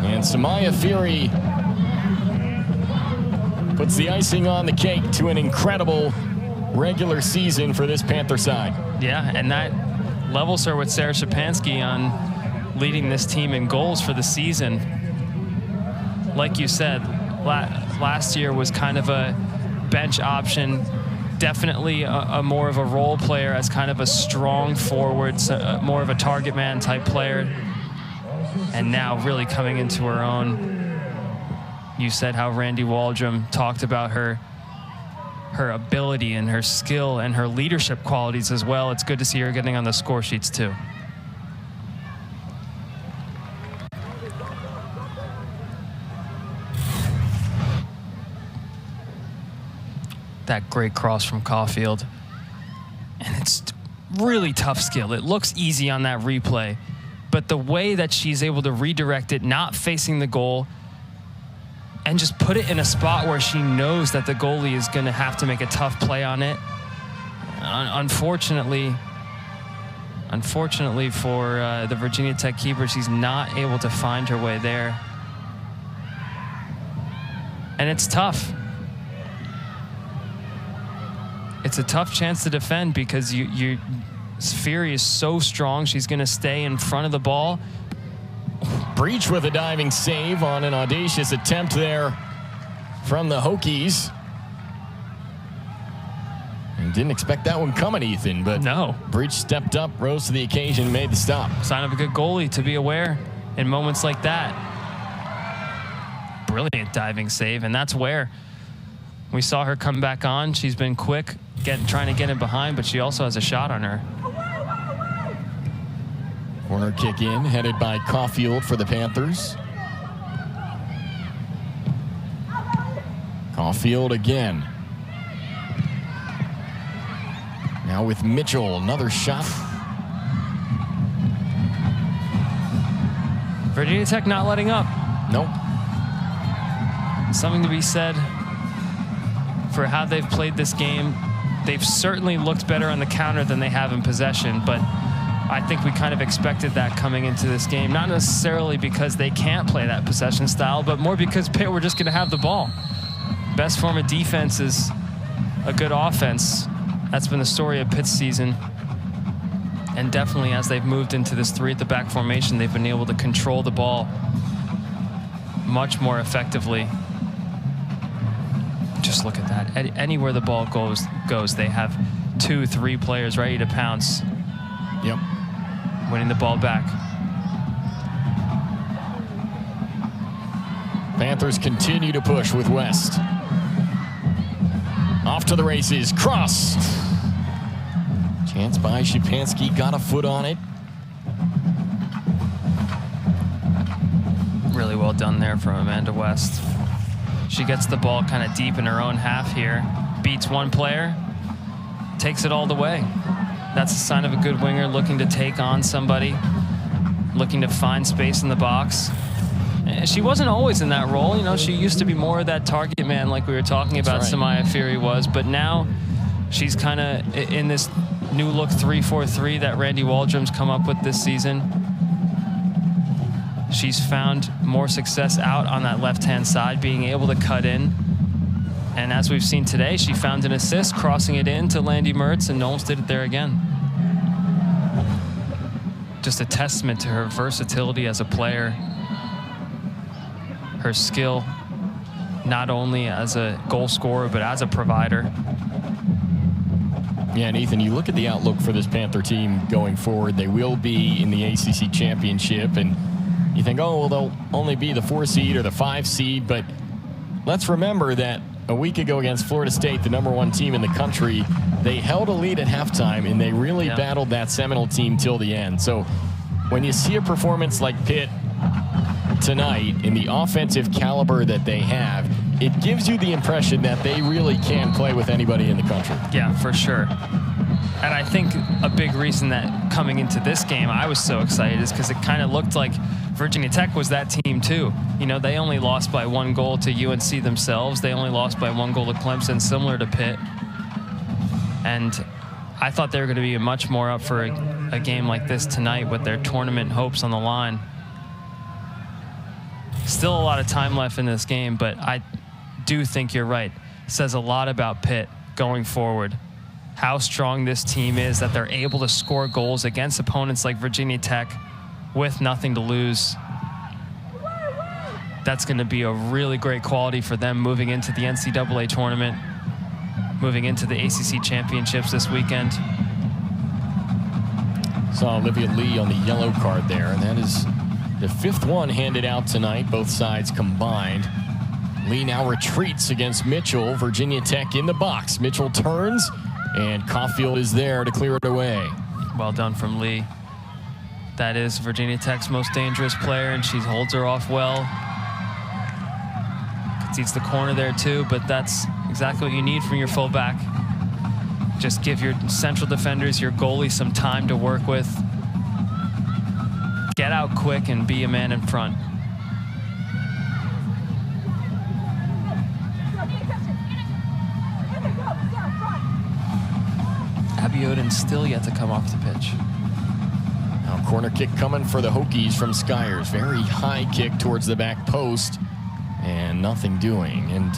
And Samaya Fury puts the icing on the cake to an incredible regular season for this Panther side. Yeah, and that levels her with Sarah Szczepanski on leading this team in goals for the season. Like you said, last year was kind of a bench option, definitely a more of a role player as kind of a strong forward, more of a target man type player, and now really coming into her own. You said how Randy Waldrum talked about her ability and her skill and her leadership qualities as well. It's good to see her getting on the score sheets too. That great cross from Caulfield. And it's really tough skill. It looks easy on that replay, but the way that she's able to redirect it, not facing the goal, and just put it in a spot where she knows that the goalie is going to have to make a tough play on it. Unfortunately for the Virginia Tech keeper, she's not able to find her way there. And it's tough. It's a tough chance to defend because Fury is so strong. She's going to stay in front of the ball. Breach with a diving save on an audacious attempt there from the Hokies. And didn't expect that one coming, Ethan, but no. Breach stepped up, rose to the occasion, made the stop. Sign of a good goalie to be aware in moments like that. Brilliant diving save, and that's where we saw her come back on. She's been quick, trying to get in behind, but she also has a shot on her. Corner kick in, headed by Caulfield for the Panthers. Caulfield again. Now with Mitchell, another shot. Virginia Tech not letting up. Nope. Something to be said for how they've played this game. They've certainly looked better on the counter than they have in possession, but I think we kind of expected that coming into this game, not necessarily because they can't play that possession style, but more because Pitt were just going to have the ball. Best form of defense is a good offense. That's been the story of Pitt's season. And definitely as they've moved into this 3 at the back formation, they've been able to control the ball much more effectively. Just look at that. Anywhere the ball goes, they have 2, 3 players ready to pounce. Yep. Winning the ball back. Panthers continue to push with West. Off to the races. Cross. Chance by Szczepanski. Got a foot on it. Really well done there from Amanda West. She gets the ball kind of deep in her own half here. Beats one player. Takes it all the way. That's a sign of a good winger looking to take on somebody, looking to find space in the box. She wasn't always in that role. You know, she used to be more of that target man like we were talking about. That's Samaya Fury was, but now she's kind of in this new look 3-4-3 that Randy Waldrom's come up with this season. She's found more success out on that left-hand side, being able to cut in. And as we've seen today, she found an assist, crossing it in to Landy Mertz, and Knowles did it there again. Just a testament to her versatility as a player, her skill, not only as a goal scorer, but as a provider. Yeah, and Ethan, you look at the outlook for this Panther team going forward. They will be in the ACC championship, and you think, oh, well, they'll only be the 4 seed or the 5 seed, but let's remember that a week ago against Florida State, the #1 team in the country, they held a lead at halftime, and they really battled that Seminole team till the end. So when you see a performance like Pitt tonight in the offensive caliber that they have, it gives you the impression that they really can play with anybody in the country. Yeah, for sure. And I think a big reason that coming into this game I was so excited is because it kind of looked like Virginia Tech was that team too. You know, they only lost by 1 goal to UNC themselves. They only lost by 1 goal to Clemson, similar to Pitt. And I thought they were going to be much more up for a game like this tonight with their tournament hopes on the line. Still a lot of time left in this game, but I do think you're right. It says a lot about Pitt going forward. How strong this team is, that they're able to score goals against opponents like Virginia Tech with nothing to lose. That's going to be a really great quality for them moving into the NCAA tournament, moving into the ACC championships this weekend. Saw Olivia Lee on the yellow card there, and that is the 5th one handed out tonight, both sides combined. Lee now retreats against Mitchell. Virginia Tech in the box. Mitchell turns, and Caulfield is there to clear it away. Well done from Lee. That is Virginia Tech's most dangerous player, and she holds her off well. Concedes the corner there too, but that's exactly what you need from your fullback. Just give your central defenders, your goalie, some time to work with. Get out quick and be a man in front. Abby Oden still yet to come off the pitch. Now corner kick coming for the Hokies from Skyers. Very high kick towards the back post, and nothing doing. And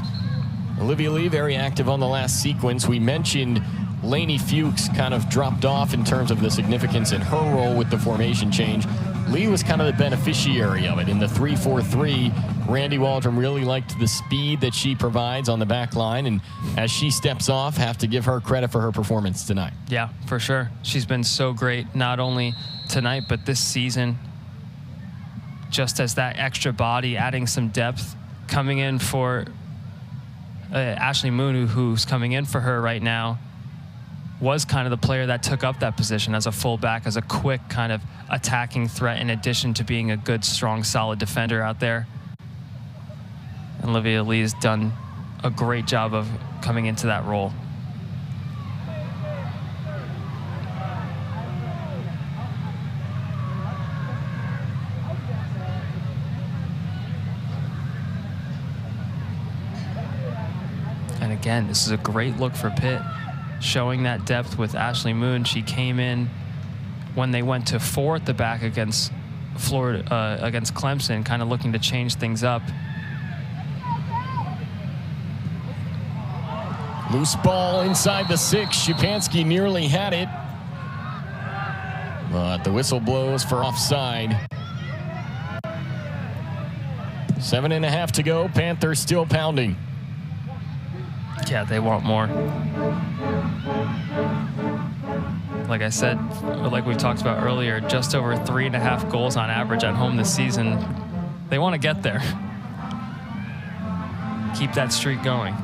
Olivia Lee very active on the last sequence. We mentioned Lainey Fuchs kind of dropped off in terms of the significance in her role with the formation change. Lee was kind of the beneficiary of it. In the 3-4-3, Randy Waldrom really liked the speed that she provides on the back line, and as she steps off, have to give her credit for her performance tonight. Yeah, for sure. She's been so great, not only tonight, but this season. Just as that extra body, adding some depth, coming in for Ashley Moon, who's coming in for her right now, was kind of the player that took up that position as a fullback, as a quick kind of attacking threat, in addition to being a good, strong, solid defender out there. And Olivia Lee has done a great job of coming into that role. And again, this is a great look for Pitt, showing that depth with Ashley Moon. She came in when they went to 4 at the back against Florida, against Clemson, kind of looking to change things up. Loose ball inside the 6. Szczepanski nearly had it, but the whistle blows for offside. 7.5 to go. Panthers still pounding. Yeah, they want more. Like I said, like we talked about earlier, just over 3.5 goals on average at home this season. They want to get there. Keep that streak going.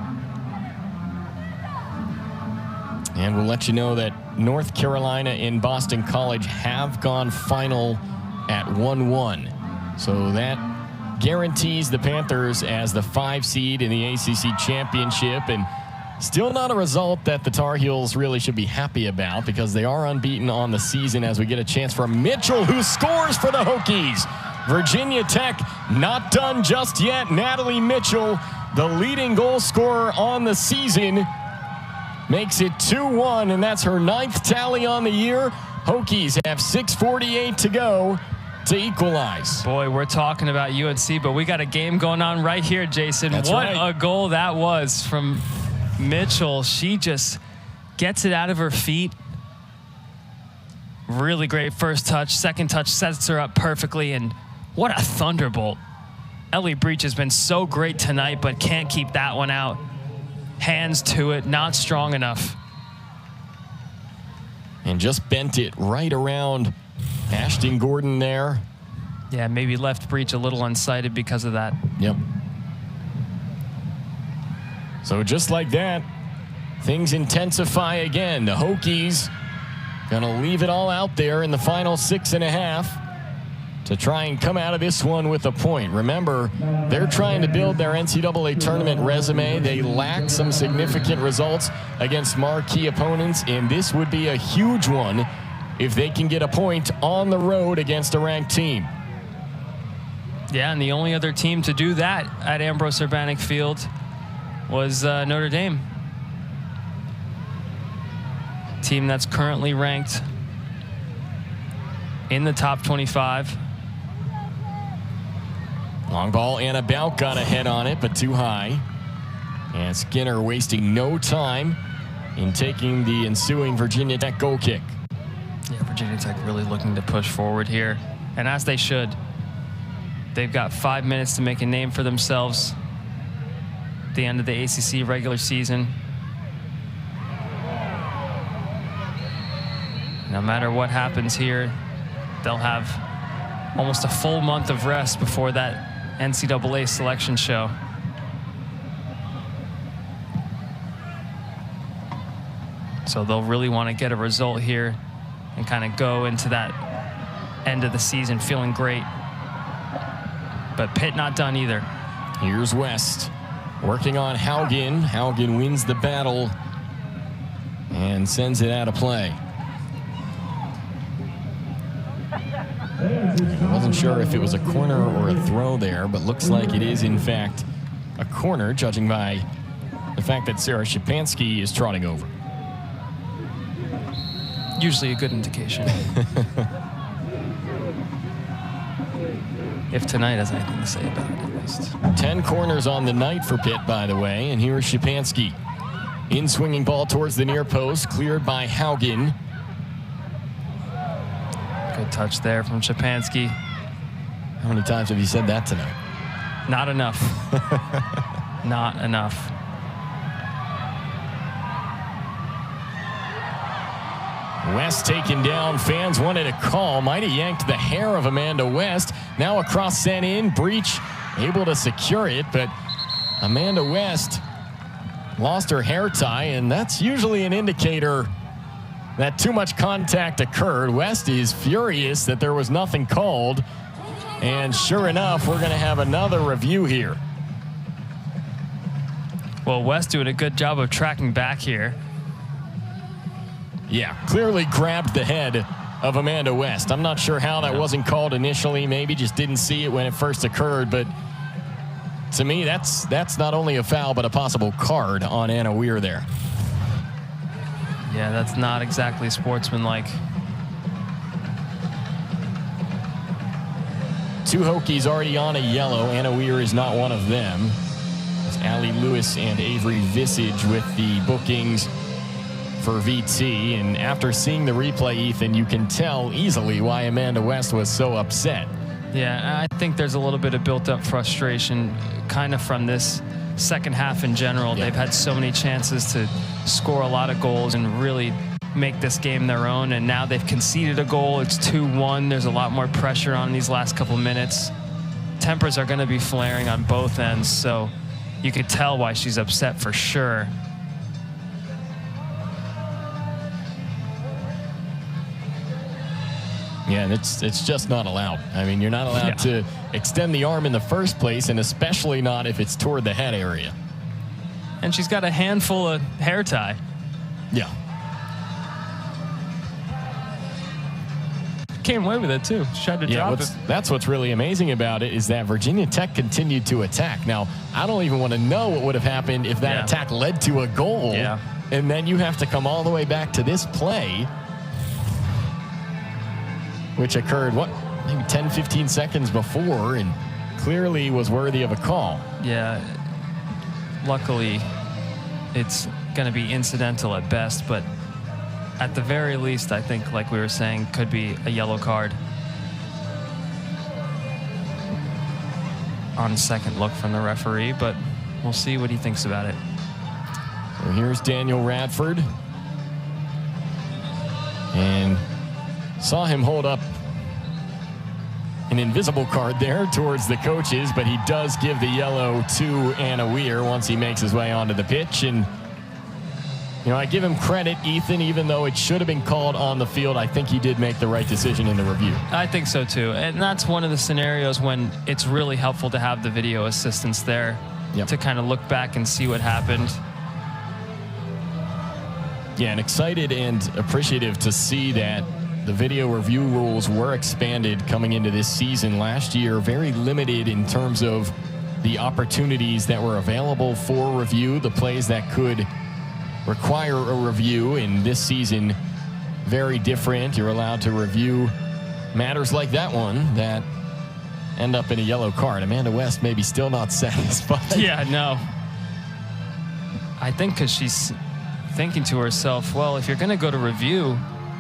And we'll let you know that North Carolina and Boston College have gone final at 1-1. So that guarantees the Panthers as the 5 seed in the ACC championship, and still not a result that the Tar Heels really should be happy about, because they are unbeaten on the season. As we get a chance for Mitchell, who scores for the Hokies. Virginia Tech not done just yet. Natalie Mitchell, the leading goal scorer on the season, makes it 2-1, and that's her 9th tally on the year. Hokies have 6:48 to go to equalize. Boy, we're talking about UNC, but we got a game going on right here, Jason. That's what right. a goal that was from Mitchell. She just gets it out of her feet. Really great first touch. Second touch sets her up perfectly, and what a thunderbolt. Ellie Breach has been so great tonight, but can't keep that one out. Hands to it, not strong enough. And just bent it right around Ashton Gordon there. Yeah, maybe left Breach a little unsighted because of that. Yep. So just like that, things intensify again. The Hokies gonna leave it all out there in the final 6.5 to try and come out of this one with a point. Remember, they're trying to build their NCAA tournament resume. They lack some significant results against marquee opponents, and this would be a huge one if they can get a point on the road against a ranked team. Yeah, and the only other team to do that at Ambrose Urbanic Field was Notre Dame. Team that's currently ranked in the top 25. Long ball, Anna Bout got a head on it, but too high. And Skinner wasting no time in taking the ensuing Virginia Tech goal kick. Yeah, Virginia Tech really looking to push forward here, and as they should. They've got 5 minutes to make a name for themselves at the end of the ACC regular season. No matter what happens here, they'll have almost a full month of rest before that NCAA selection show. So they'll really want to get a result here and kind of go into that end of the season feeling great. But Pitt not done either. Here's West working on Haugen. Haugen wins the battle and sends it out of play. I wasn't sure if it was a corner or a throw there, but looks like it is, in fact, a corner, judging by the fact that Sarah Szczepanski is trotting over. Usually a good indication. If tonight has anything to say about it, at least. 10 corners on the night for Pitt, by the way, and here's Szczepanski. In swinging ball towards the near post, cleared by Haugen. Good touch there from Szczepanski. How many times have you said that tonight? Not enough. Not enough. West taken down. Fans wanted a call. Might have yanked the hair of Amanda West. Now a cross sent in. Breach able to secure it, but Amanda West lost her hair tie, and that's usually an indicator that too much contact occurred. West is furious that there was nothing called, and sure enough, we're going to have another review here. Well, West doing a good job of tracking back here. Yeah, clearly grabbed the head of Amanda West. I'm not sure how that wasn't called initially. Maybe just didn't see it when it first occurred, but to me, that's not only a foul, but a possible card on Anna Weir there. Yeah, that's not exactly sportsmanlike. 2 Hokies already on a yellow. Anna Weir is not one of them. It's Allie Lewis and Avery Visage with the bookings for VT. And after seeing the replay, Ethan, you can tell easily why Amanda West was so upset. Yeah, I think there's a little bit of built-up frustration kind of from this second half in general. Yeah. They've had so many chances to score a lot of goals and really make this game their own, and now they've conceded a goal. It's 2-1. There's a lot more pressure on these last couple minutes. Tempers are going to be flaring on both ends, so you could tell why she's upset for sure. Yeah, and it's just not allowed. I mean, you're not allowed to extend the arm in the first place, and especially not if it's toward the head area. And she's got a handful of hair tie. Yeah. Came away with it too. She tried to drop it. That's what's really amazing about it, is that Virginia Tech continued to attack. Now, I don't even want to know what would have happened if that attack led to a goal. Yeah. And then you have to come all the way back to this play, which occurred, maybe 10, 15 seconds before, and clearly was worthy of a call. Yeah. Luckily, it's going to be incidental at best, but at the very least, I think, like we were saying, could be a yellow card. On second look from the referee, but we'll see what he thinks about it. So here's Daniel Radford. And saw him hold up an invisible card there towards the coaches, but he does give the yellow to Anna Weir once he makes his way onto the pitch. And you know, I give him credit, Ethan, even though it should have been called on the field. I think he did make the right decision in the review. I think so too. And that's one of the scenarios when it's really helpful to have the video assistance there to kind of look back and see what happened. Yeah, and excited and appreciative to see that the video review rules were expanded coming into this season. Last year, very limited in terms of the opportunities that were available for review, the plays that could require a review. In this season, very different. You're allowed to review matters like that one that end up in a yellow card. Amanda West maybe still not satisfied. Yeah, no. I think because she's thinking to herself, well, if you're going to go to review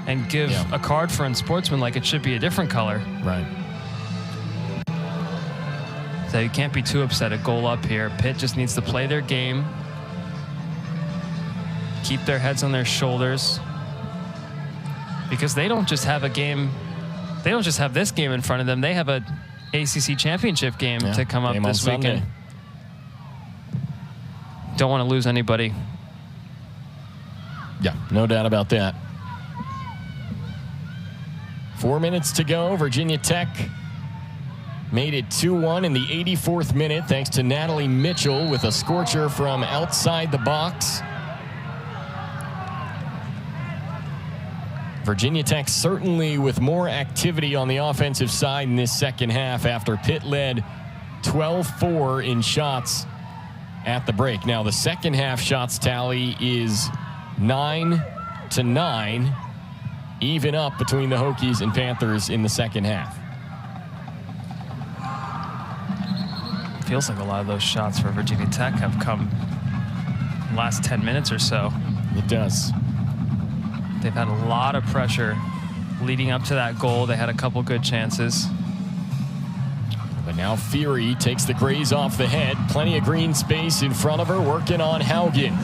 and give a card for unsportsmanlike, it should be a different color. Right. So you can't be too upset at goal up here. Pitt just needs to play their game, keep their heads on their shoulders, because they don't just have a game. They don't just have this game in front of them. They have a ACC championship game to come up this weekend. Don't want to lose anybody. Yeah, no doubt about that. 4 minutes to go. Virginia Tech made it 2-1 in the 84th minute thanks to Natalie Mitchell with a scorcher from outside the box. Virginia Tech certainly with more activity on the offensive side in this second half after Pitt led 12-4 in shots at the break. Now the second half shots tally is 9-9, even up between the Hokies and Panthers in the second half. Feels like a lot of those shots for Virginia Tech have come in the last 10 minutes or so. It does. They've had a lot of pressure leading up to that goal. They had a couple good chances. But now Fury takes the graze off the head. Plenty of green space in front of her, working on Haugen.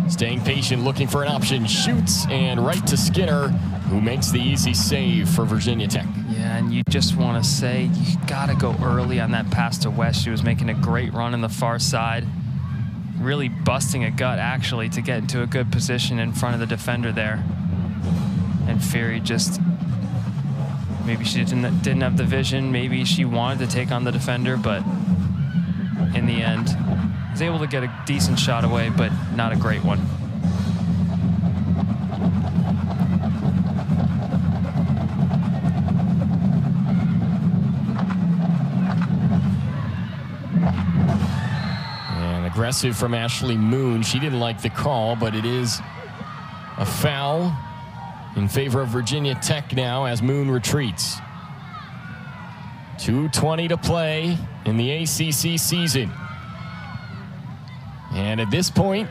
Staying patient, looking for an option. Shoots, and right to Skinner, who makes the easy save for Virginia Tech. Yeah, and you just want to say you got to go early on that pass to West. She was making a great run in the far side. Really busting a gut, actually, to get into a good position in front of the defender there. And Fury just, maybe she didn't have the vision. Maybe she wanted to take on the defender, but in the end, was able to get a decent shot away, but not a great one. Aggressive from Ashley Moon. She didn't like the call, but it is a foul in favor of Virginia Tech now as Moon retreats. 2:20 to play in the ACC season. And at this point,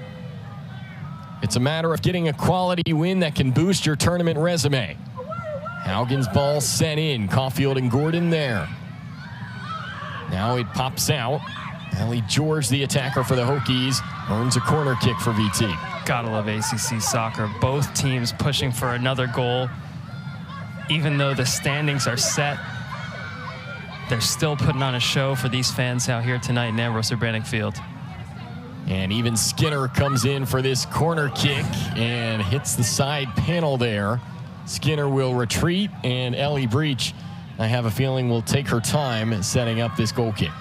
it's a matter of getting a quality win that can boost your tournament resume. Haugen's ball sent in. Caulfield and Gordon there. Now it pops out. Allie George, the attacker for the Hokies, earns a corner kick for VT. Gotta love ACC soccer. Both teams pushing for another goal. Even though the standings are set, they're still putting on a show for these fans out here tonight in Ambrose Urbanic Field. And even Skinner comes in for this corner kick and hits the side panel there. Skinner will retreat, and Ellie Breach, I have a feeling, will take her time setting up this goal kick.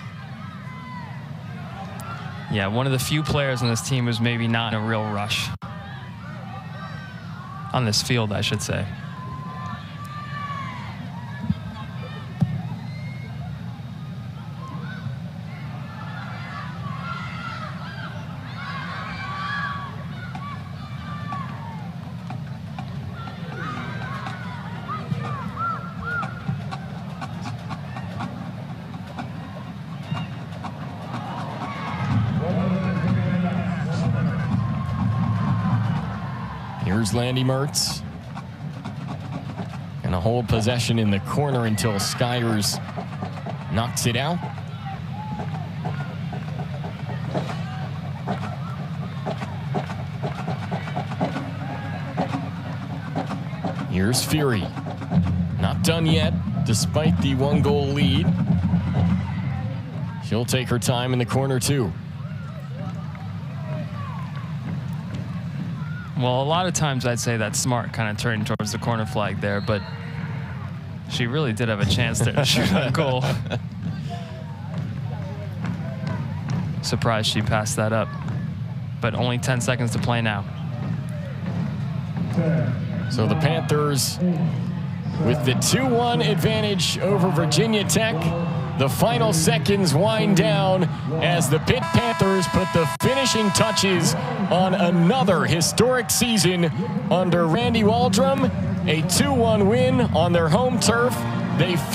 Yeah, one of the few players on this team who's maybe not in a real rush. On this field, I should say. Here's Landy Mertz. Gonna hold possession in the corner until Skyers knocks it out. Here's Fury. Not done yet, despite the 1-goal lead. She'll take her time in the corner too. Well, a lot of times I'd say that's smart, kind of turning towards the corner flag there, but she really did have a chance there to shoot a goal. Surprised she passed that up, but only 10 seconds to play now. So the Panthers with the 2-1 advantage over Virginia Tech. The final seconds wind down as the Pitt Panthers put the finishing touches on another historic season under Randy Waldrum. A 2-1 win on their home turf. They